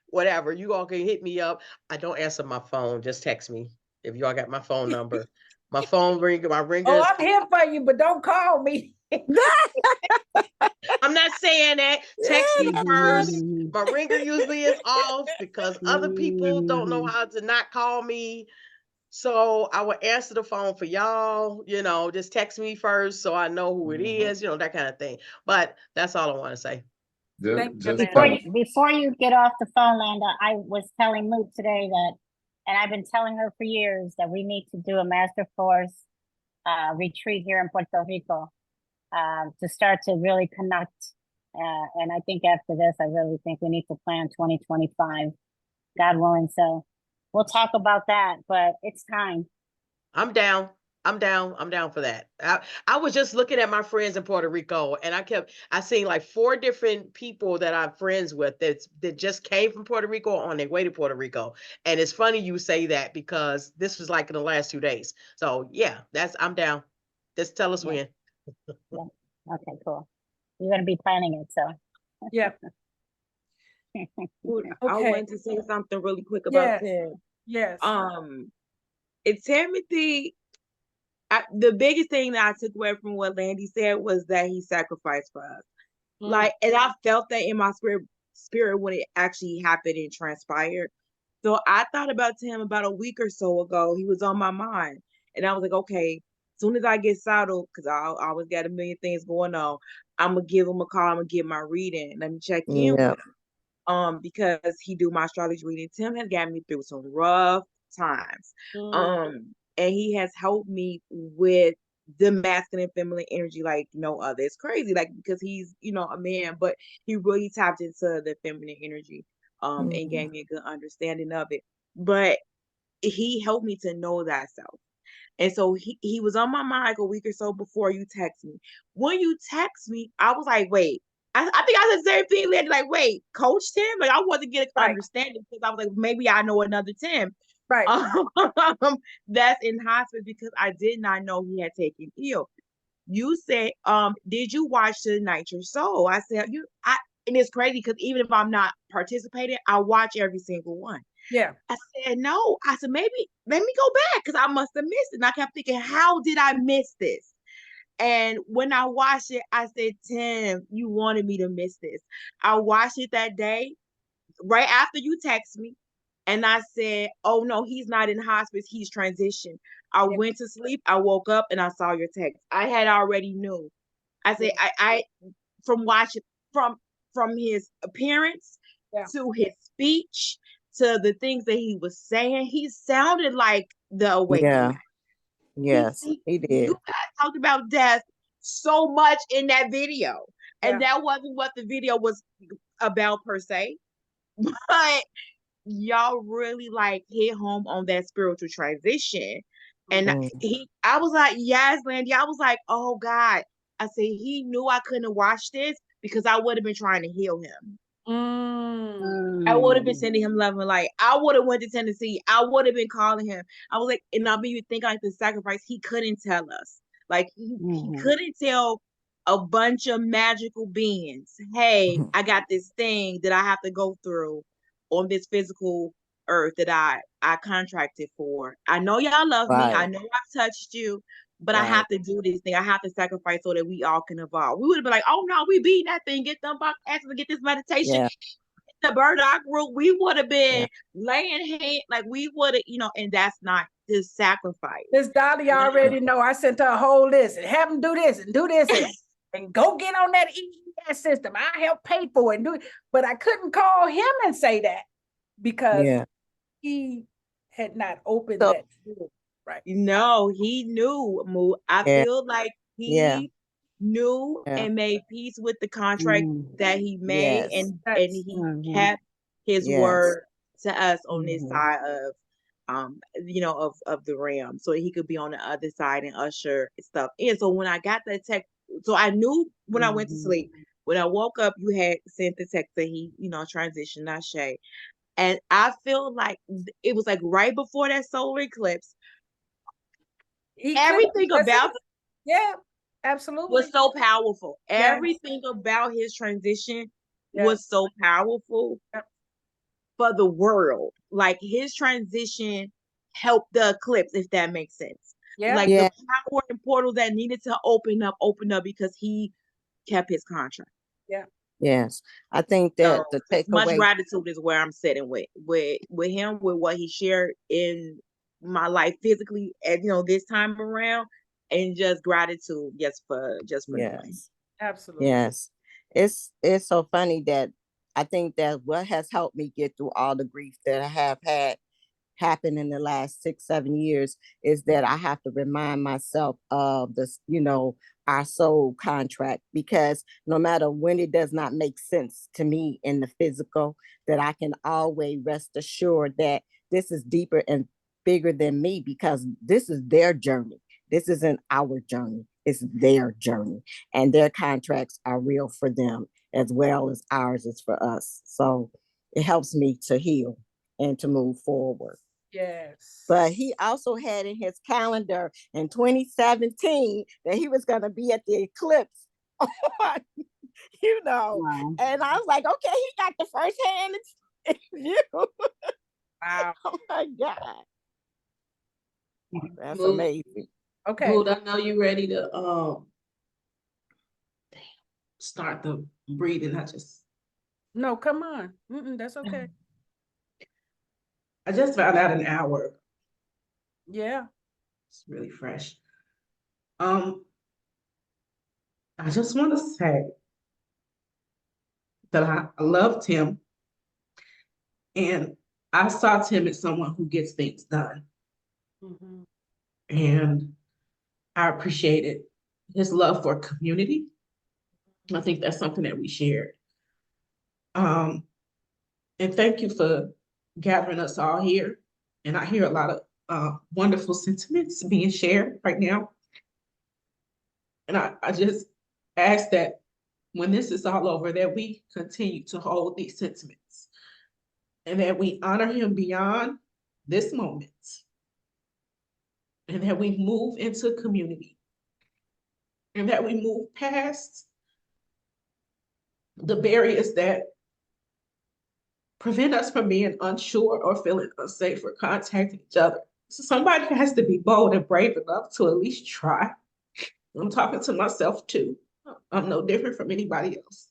whatever, you all can hit me up. I don't answer my phone, just text me if y'all got my phone number. My phone ringer, my ringer Oh, is, I'm here for you, but don't call me. I'm not saying that, text me first. My ringer usually is off because other people don't know how to not call me. So I will answer the phone for y'all, just text me first so I know who it is, that kind of thing. But that's all I want to say. Thank you, Just Amanda. Before you get off the phone, Landa, I was telling Moot today that, and I've been telling her for years, that we need to do a master force retreat here in Puerto Rico to start to really connect. And I think after this, I really think we need to plan 2025, God willing. So we'll talk about that, but it's time. I'm down. I'm down for that. I was just looking at my friends in Puerto Rico, and I seen like 4 different people that I'm friends with that just came from Puerto Rico on their way to Puerto Rico. And it's funny you say that because this was like in the last 2 days. So yeah, I'm down. Just tell us when. Yeah. Okay, cool. You're going to be planning it, so. Yeah. I Okay. wanted to say something really quick about Yes. Tim. Yes. It's Timothy. The biggest thing that I took away from what Landy said was that he sacrificed for us. Like, and I felt that in my spirit when it actually happened and transpired. So I thought about Tim about a week or so ago. He was on my mind, and I was like, okay, as soon as I get settled, because I always got a million things going on, I'm gonna give him a call. I'm gonna get my reading. Let me check in with him. Because he do my astrology reading. Tim has got me through some rough times. And he has helped me with the masculine feminine energy like no other. It's crazy, like, because he's, a man, but he really tapped into the feminine energy and gave me a good understanding of it. But he helped me to know that self. And so he was on my mind like a week or so before you text me. When you text me, I was like, wait, I think I said the same thing later, like, wait, Coach Tim? Like, I wanted to get an understanding because I was like, maybe I know another Tim. Right. That's in hospice because I did not know he had taken ill. You said, did you watch the Night Your Soul? I said, and it's crazy because even if I'm not participating, I watch every single one. Yeah. I said, no. I said, maybe let me go back because I must have missed it. And I kept thinking, how did I miss this? And when I watched it, I said, Tim, you wanted me to miss this. I watched it that day, right after you text me. And I said, oh, no, he's not in hospice. He's transitioned. I went to sleep. I woke up and I saw your text. I had already knew. I said, I from watching, from his appearance to his speech, to the things that he was saying, he sounded like the awakening. Yes, he did. You guys talked about death so much in that video. And that wasn't what the video was about per se. But y'all really like hit home on that spiritual transition. And I was like, yes, Landy. I was like, oh God. I said, he knew I couldn't watch this because I would have been trying to heal him. I would have been sending him love and light. I would have went to Tennessee. I would have been calling him. I was like, and I'll be thinking like the sacrifice. He couldn't tell us. Like he couldn't tell a bunch of magical beings, hey, I got this thing that I have to go through on this physical earth that I contracted for. I know y'all love me. I know I've touched you, but I have to do this thing. I have to sacrifice so that we all can evolve. We would have been like, oh no, we beat that thing. Get them box asses to get this meditation. The burdock root, we would have been laying hand, like we would have, and that's not the sacrifice. This Dolly already know. I sent her a whole list and have them do this and do this and go get on that EES system. I help pay for it and do it. But I couldn't call him and say that because he had not opened that door. Right. No, he knew. I feel like he knew and made peace with the contract that he made, and he kept his word to us on this side of of the realm, so he could be on the other side and usher stuff in. So when I got that text, so I knew when I went to sleep. When I woke up, you had sent the text that he, transitioned, not Shay. And I feel like it was like right before that solar eclipse. Everything about Absolutely. was so powerful. Yes. Everything about his transition Yes. was so powerful Yep. for the world. Like his transition helped the eclipse, if that makes sense. Yeah. Like Yeah. the power and portal that needed to open up because he kept his contract. Yeah. Yes. I think So that the as much takeaway, gratitude is where I'm sitting with him, with what he shared in my life physically, and this time around, and just gratitude just for knowing. yes, Absolutely. yes. It's so funny that I think that what has helped me get through all the grief that I have had happen in the last 6, 7 years is that I have to remind myself of this, our soul contract, because no matter when it does not make sense to me in the physical, that I can always rest assured that this is deeper and bigger than me, because this is their journey. This isn't our journey. It's their journey, and their contracts are real for them as well as ours is for us. So it helps me to heal and to move forward. Yes. But he also had in his calendar in 2017 that he was going to be at the eclipse. Wow. And I was like, okay, he got the first hand. It's you. Wow. Oh my God. That's Mood, amazing. Okay. Mood, I know you ready to start the breathing. No, come on. That's okay. I just found out an hour. Yeah. It's really fresh. I just want to say that I love Tim, and I saw Tim as someone who gets things done, Mm-hmm. and I appreciated his love for community. I think that's something that we shared. And thank you for gathering us all here. And I hear a lot of wonderful sentiments being shared right now. And I just ask that when this is all over, that we continue to hold these sentiments and that we honor him beyond this moment, and that we move into community, and that we move past the barriers that prevent us from being unsure or feeling unsafe or contacting each other. So somebody has to be bold and brave enough to at least try. I'm talking to myself too. I'm no different from anybody else.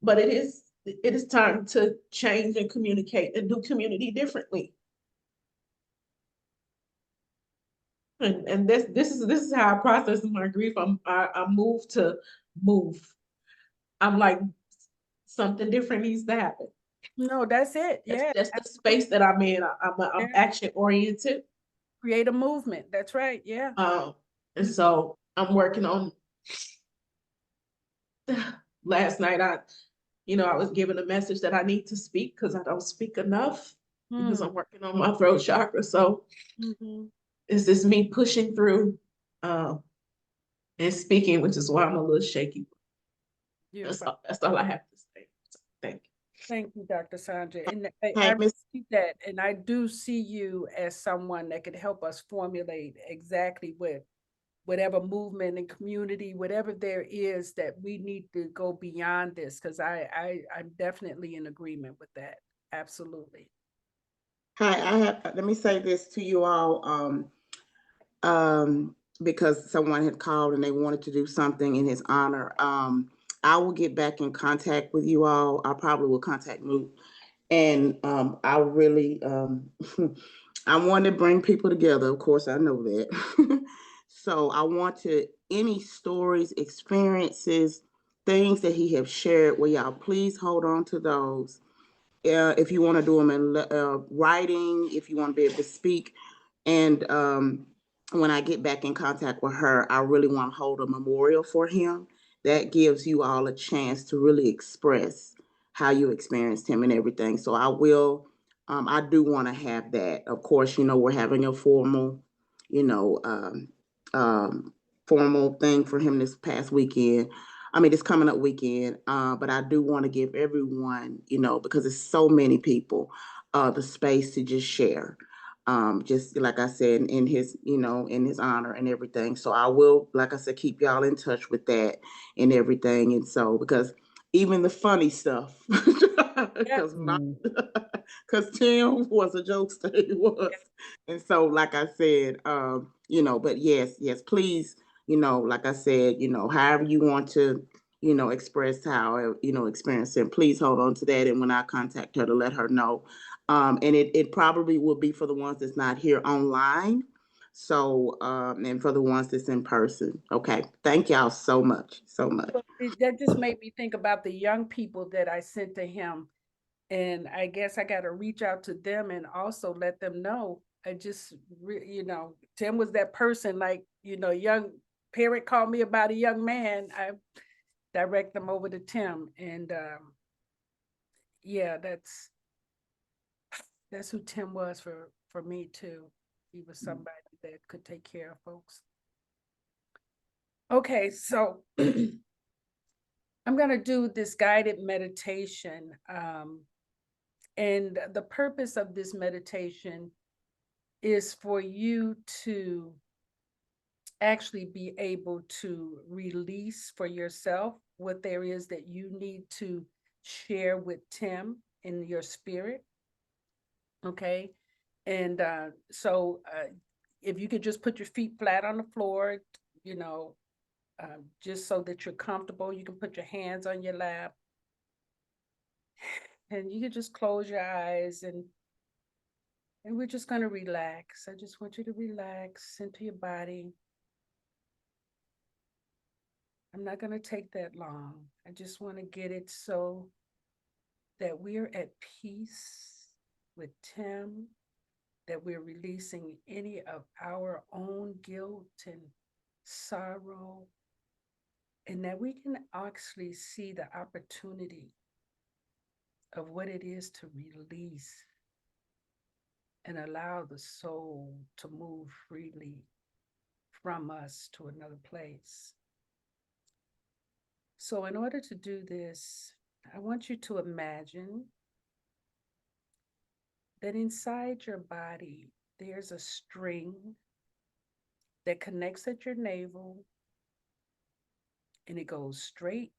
But it is time to change and communicate and do community differently. And this is how I process my grief. I move to move. I'm like, something different needs to happen. No, that's it. Yeah. That's the space that I'm in. I'm action oriented. Create a movement. That's right. Yeah. And so I'm working on. Last night, I was given a message that I need to speak because I don't speak enough because I'm working on my throat chakra. So it's just me pushing through and speaking, which is why I'm a little shaky. That's all I have to say. So, thank you. Thank you, Dr. Sandra. And Hey, I Miss- see that, and I do see you as someone that could help us formulate exactly whatever movement and community, whatever there is that we need to go beyond this, because I'm definitely in agreement with that. Absolutely. Hi, let me say this to you all, because someone had called and they wanted to do something in his honor. I will get back in contact with you all. I probably will contact Moot. And I really, I want to bring people together. Of course, I know that. So I want any stories, experiences, things that he have shared with y'all, please hold on to those. If you want to do them in writing, if you want to be able to speak. And when I get back in contact with her, I really want to hold a memorial for him. That gives you all a chance to really express how you experienced him and everything. So I will, I do want to have that. Of course, we're having a formal, formal thing for him this past weekend. I mean, this coming up weekend. But I do want to give everyone, because it's so many people, the space to just share. just like I said, in his, in his honor and everything. So I will, like I said, keep y'all in touch with that and everything. And so, because even the funny stuff, because Tim was a jokester, he was. And so, like I said, but yes, please, like I said, however you want to, express how, experience it, please hold on to that. And when I contact her, to let her know. And it probably will be for the ones that's not here online. So, and for the ones that's in person. Okay. Thank y'all so much. So much. That just made me think about the young people that I sent to him. And I guess I got to reach out to them and also let them know. I just, Tim was that person, like, young parent called me about a young man. I direct them over to Tim. And yeah, that's who Tim was for me too. He was somebody that could take care of folks. Okay, so I'm going to do this guided meditation. And the purpose of this meditation is for you to actually be able to release for yourself what there is that you need to share with Tim in your spirit. Okay. And so if you could just put your feet flat on the floor, just so that you're comfortable, you can put your hands on your lap and you can just close your eyes and we're just going to relax. I just want you to relax into your body. I'm not going to take that long. I just want to get it so that we're at peace with Tim, that we're releasing any of our own guilt and sorrow, and that we can actually see the opportunity of what it is to release and allow the soul to move freely from us to another place. So in order to do this, I want you to imagine that inside your body, there's a string that connects at your navel and it goes straight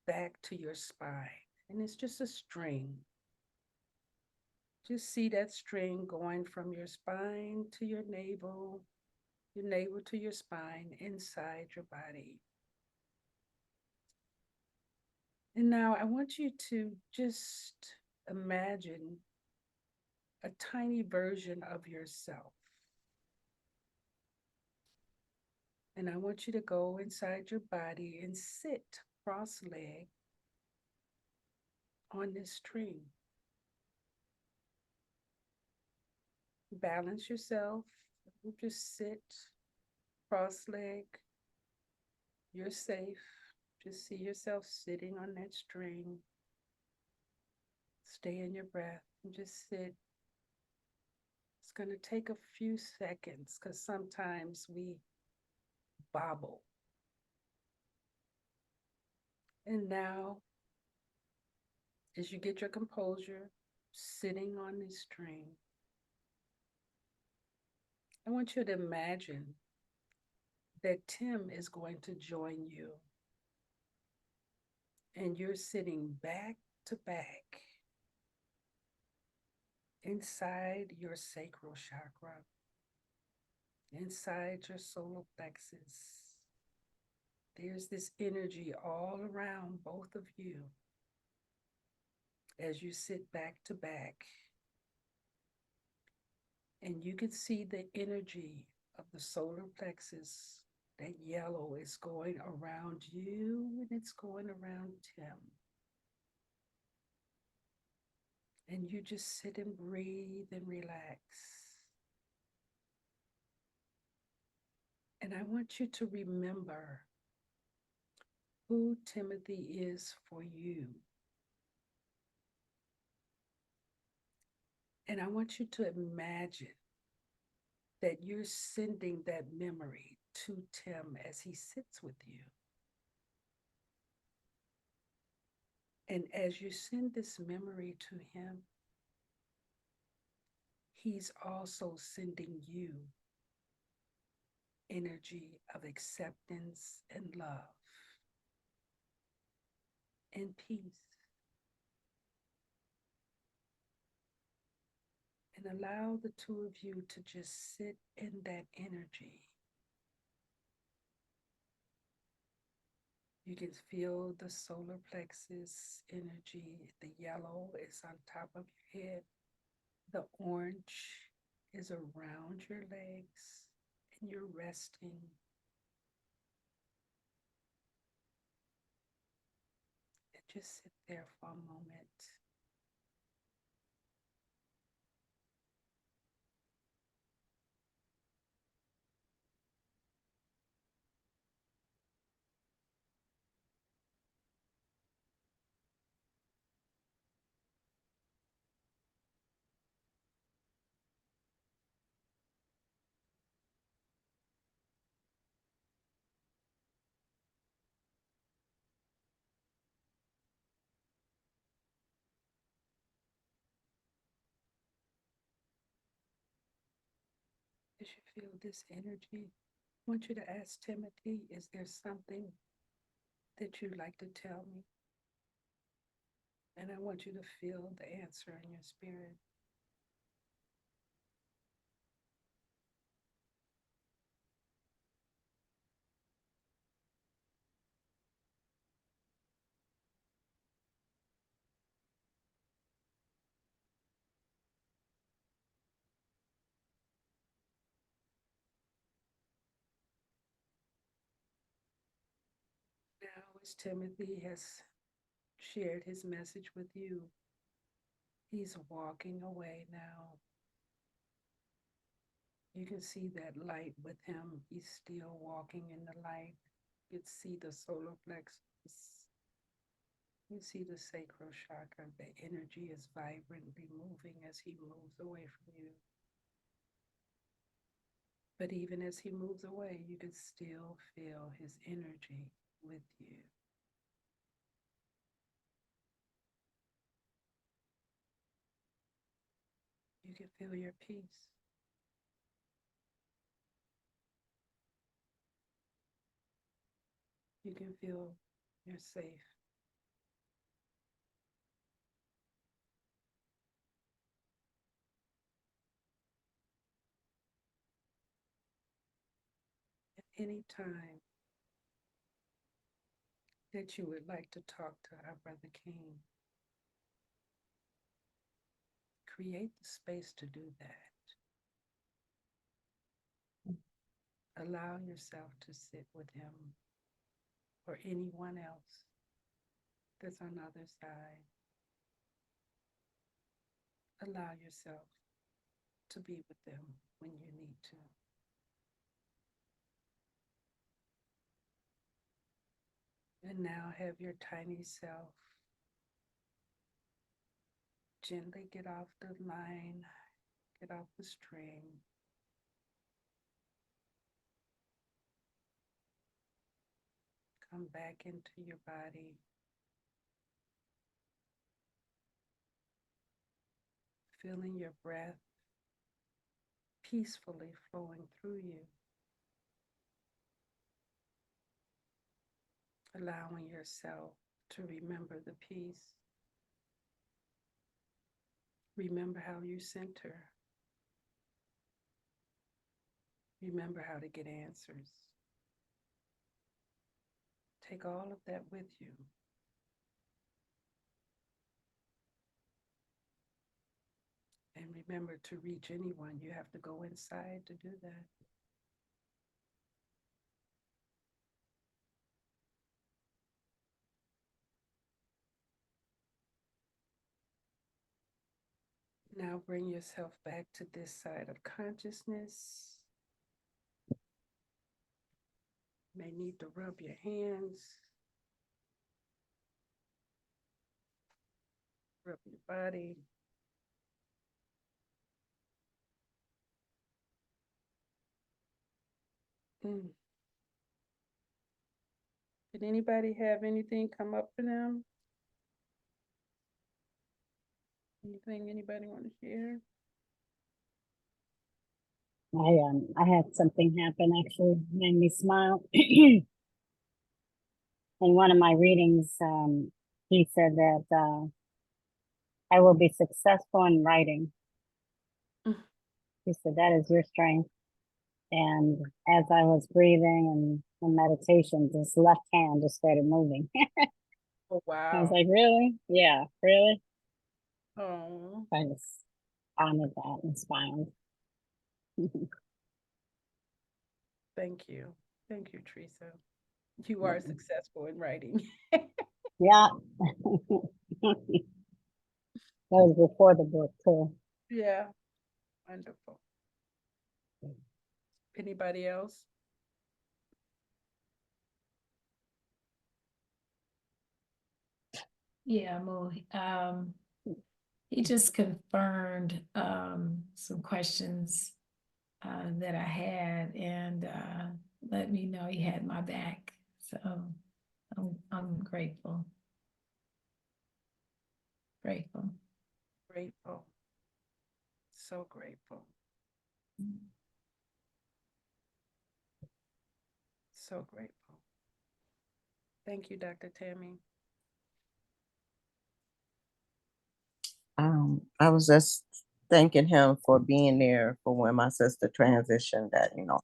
back to your spine. And it's just a string. Just see that string going from your spine to your navel to your spine inside your body. And now I want you to just imagine a tiny version of yourself. And I want you to go inside your body and sit cross-legged on this string. Balance yourself. Just sit cross-legged. You're safe. Just see yourself sitting on that string. Stay in your breath and just sit. It's going to take a few seconds because sometimes we bobble. And now, as you get your composure, sitting on this string, I want you to imagine that Tim is going to join you. And you're sitting back to back inside your sacral chakra, inside your solar plexus. There's this energy all around both of you as you sit back to back. And you can see the energy of the solar plexus. That yellow is going around you and it's going around Tim. And you just sit and breathe and relax. And I want you to remember who Timothy is for you. And I want you to imagine that you're sending that memory to Tim as he sits with you. And as you send this memory to him, he's also sending you energy of acceptance and love and peace. And allow the two of you to just sit in that energy. You can feel the solar plexus energy. The yellow is on top of your head. The orange is around your legs, and you're resting. And just sit there for a moment. As you feel this energy, I want you to ask Timothy, is there something that you'd like to tell me? And I want you to feel the answer in your spirit. Now, as Timothy has shared his message with you, he's walking away now. You can see that light with him. He's still walking in the light. You can see the solar plexus. You see the sacral chakra. The energy is vibrantly moving as he moves away from you. But even as he moves away, you can still feel his energy with you. You can feel your peace. You can feel you're safe. At any time that you would like to talk to our brother King, create the space to do that. Allow yourself to sit with him or anyone else that's on the other side. Allow yourself to be with them when you need to. And now have your tiny self gently get off the line, get off the string. Come back into your body. Feeling your breath peacefully flowing through you. Allowing yourself to remember the peace. Remember how you center. Remember how to get answers. Take all of that with you. And remember, to reach anyone, you have to go inside to do that. Now bring yourself back to this side of consciousness. May need to rub your hands. Rub your body. Did anybody have anything come up for them? Anything anybody want to share? I had something happen actually made me smile. In one of my readings, he said that I will be successful in writing. Mm. He said that is your strength. And as I was breathing and in meditation, this left hand just started moving. Oh, I was wow. like, really? Yeah, really? Oh, I just honored that and smiled. thank you. Thank you, Teresa. You are successful in writing. Yeah. That was before the book too. Yeah, wonderful. Anybody else? Yeah, Mo, he just confirmed some questions that I had and let me know he had my back. So I'm grateful. Grateful. Grateful. So grateful. So grateful. Thank you, Dr. Tammy. I was just thanking him for being there for when my sister transitioned, that, you know,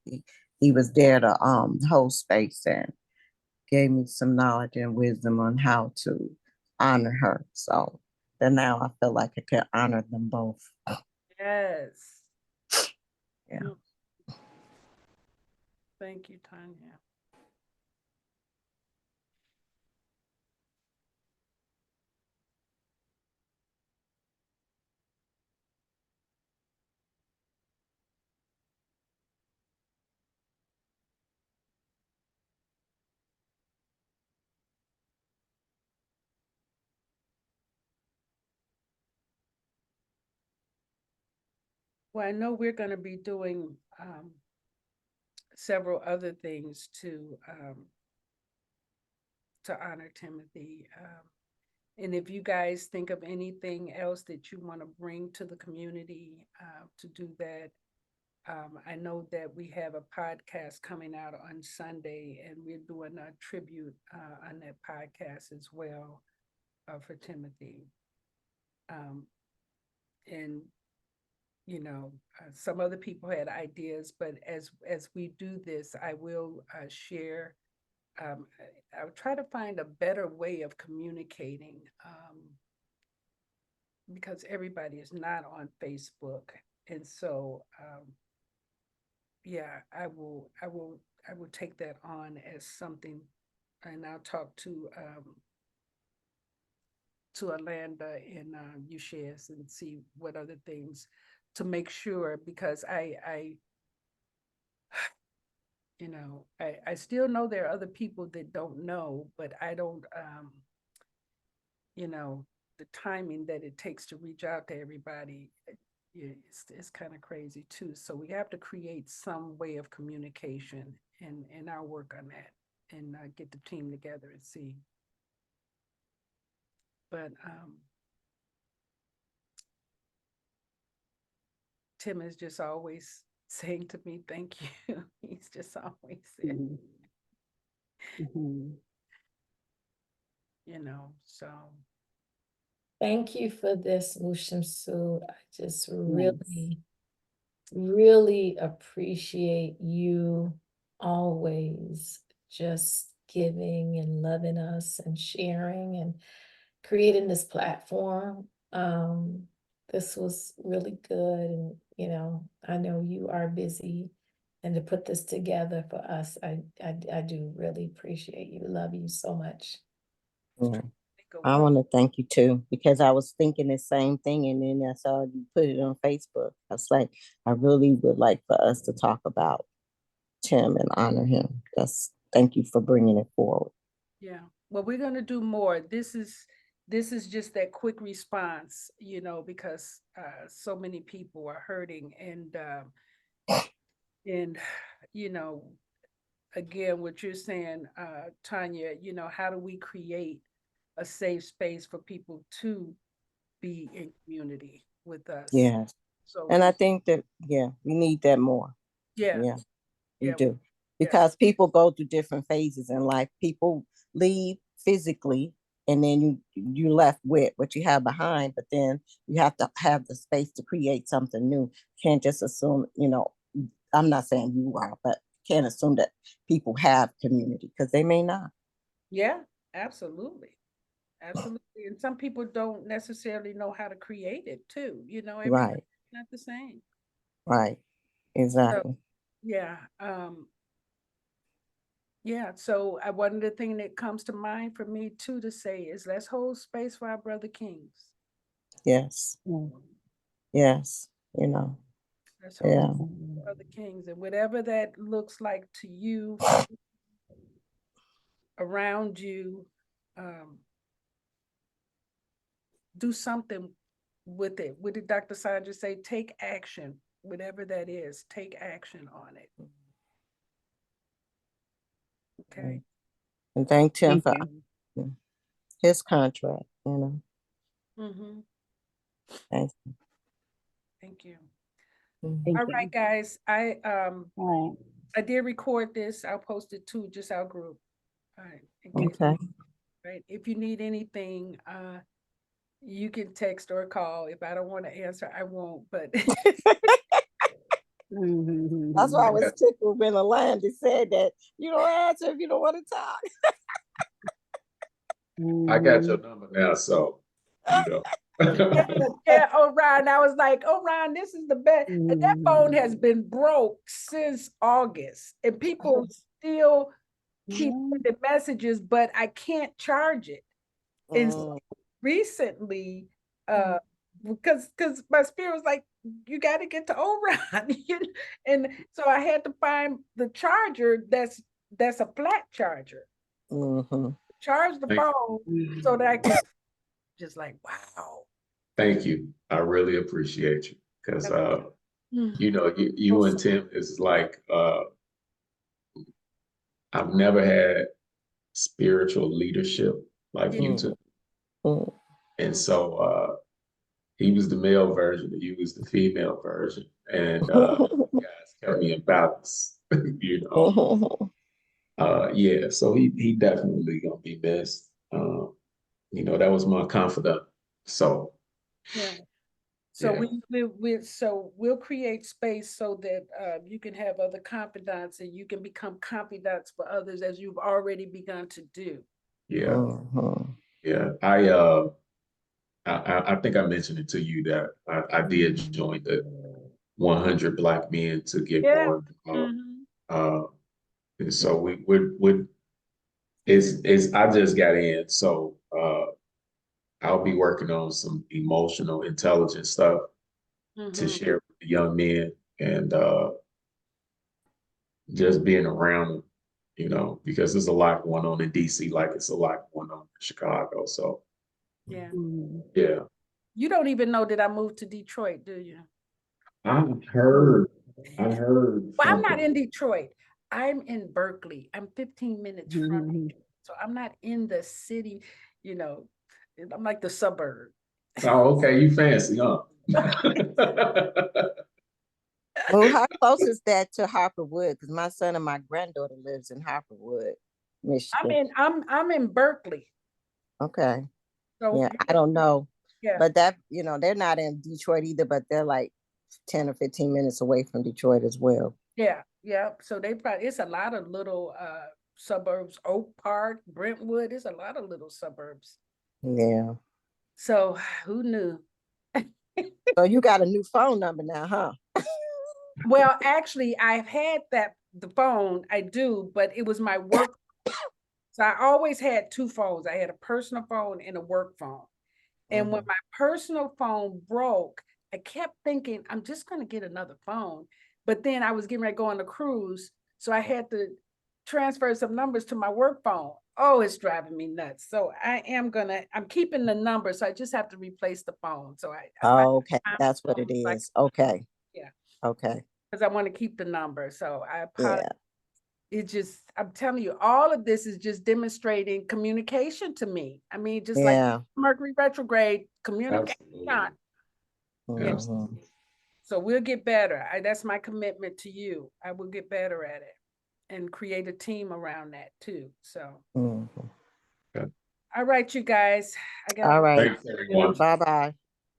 he was there to hold space and gave me some knowledge and wisdom on how to honor her. So then now I feel like I can honor them both. Yes. Yeah. Mm. Thank you, Tanya. Well, I know we're going to be doing several other things to honor Timothy. And if you guys think of anything else that you want to bring to the community to do that, I know that we have a podcast coming out on Sunday, and we're doing a tribute on that podcast as well for Timothy. And you know, some other people had ideas, but as we do this, I will share. I'll try to find a better way of communicating because everybody is not on Facebook, and so yeah, I will take that on as something, and I'll talk to Alanda and Ushas and see what other things to make sure, because I you know, I still know there are other people that don't know, but I don't you know, the timing that it takes to reach out to everybody, it's kind of crazy too. So we have to create some way of communication, and I'll work on that and get the team together and see. But Tim is just always saying to me, "Thank you." He's just always said, Mhm. Mhm. you know. So Thank you for this, Mushamsu. I just Yes. really appreciate you always just giving and loving us and sharing and creating this platform. This was really good. And, you know, I know you are busy. And to put this together for us, I do really appreciate you. Love you so much. Yeah. think of I what want to thank you too, because I was thinking the same thing, and then I saw you put it on Facebook. I was like, I really would like for us to talk about Tim and honor him. Just thank you for bringing it forward. Yeah. Well, we're gonna do more. This is just that quick response, you know, because so many people are hurting, and you know, again, what you're saying, Tanya, you know, how do we create a safe space for people to be in community with us? Yes. So And I this, think that, yeah, we need that more. Yeah. Yeah, you Yeah. do. Yeah. Because people go through different phases in life. People leave physically and then you left with what you have behind, but then you have to have the space to create something new. Can't just assume, I'm not saying you are, but can't assume that people have community because they may not. Yeah, absolutely. Absolutely. And some people don't necessarily know how to create it too. Everybody's Right, not the same. right. So Exactly. yeah. Yeah. So one of the things that comes to mind for me too to say is let's hold space for our brother kings. Yes, Mm. yes, Let's hold yeah. brother kings, and whatever that looks like to you, around you, do something with it. What did Dr. Sandra say? Take action, whatever that is, take action on it. Okay. And thank Tim Thank for you. his contract, Mm-hmm. Thank Thank you. you. Thank All you. right, guys. All right. I did record this. I'll post it to just our group. All right. In case, Okay. right. If you need anything, you can text or call. If I don't want to answer, I won't. But That's why I was tickled when Alandi said that you don't answer if you don't want to talk. I got your number now, so you know. yeah, Orion. I was like, Orion, this is the best. And that phone has been broke since August, and people still keep sending messages, but I can't charge it. And so recently, because my spirit was like, you got to get to Orion, and so I had to find the charger that's a flat charger. Mm-hmm. Charge the phone so that I can just like, wow. Thank you. I really appreciate you because Mm. you and Tim is like I've never had spiritual leadership like you two. Mm-hmm. And so he was the male version and you was the female version. And you guys kept me in balance, Yeah, so he definitely gonna be missed. That was my confidant. So Yeah. So yeah. we'll create space so that you can have other confidants and you can become confidants for others as you've already begun to do. Yeah. Mm-hmm. Yeah. I think I mentioned it to you that I did join the 100 Black Men to get Yeah. more involved. Mm-hmm. And so it's I just got in, so I'll be working on some emotional intelligence stuff to Mm-hmm. share with the young men and just being around them, because there's a lot going on in DC, like it's a lot going on in Chicago. So Yeah. yeah. You don't even know that I moved to Detroit, do you? I heard Well, I'm not something. in Detroit. I'm in Berkeley. I'm 15 minutes from it. So I'm not in the city, I'm like the suburb. Oh, okay, you fancy, huh? Well, how close is that to Harperwood? Because my son and my granddaughter lives in Harperwood, Michigan. I'm in Berkeley. Okay. So Yeah, I don't know. yeah. But that, they're not in Detroit either, but they're like 10 or 15 minutes away from Detroit as well. Yeah, yeah. So it's a lot of little suburbs, Oak Park, Brentwood, it's a lot of little suburbs. Yeah. So who knew? So you got a new phone number now, huh? Well, actually, I've had the phone, I do, but it was my work. So I always had two phones. I had a personal phone and a work phone. And when my personal phone broke, I kept thinking, I'm just going to get another phone. But then I was getting ready to go on a cruise. So I had to transfer some numbers to my work phone. Oh, it's driving me nuts. So I'm keeping the number. So I just have to replace the phone. So okay, that's what it is. Okay. Yeah. Okay. Because I want to keep the number. So I apologize. Yeah. I'm telling you, all of this is just demonstrating communication to me. I mean, just Yeah. like Mercury retrograde, communication. Absolutely. Mhm. So we'll get better. That's my commitment to you. I will get better at it and create a team around that too. So, Mhm. all right, you guys. I got All right. Thanks, everyone. Bye-bye.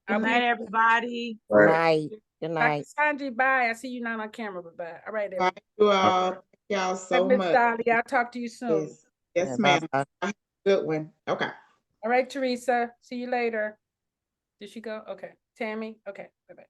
Good night, everybody. Good night. Good night. Dr. Sanji, bye. I see you not on camera, but bye. All right, Bye, everybody. you all. Thank y'all so Miss much. Dolly, I'll talk to you soon. Yes, yes, Yeah, ma'am. bye-bye. Good one. Okay. All right, Teresa. See you later. Did she go? Okay. Tammy? Okay. Bye-bye.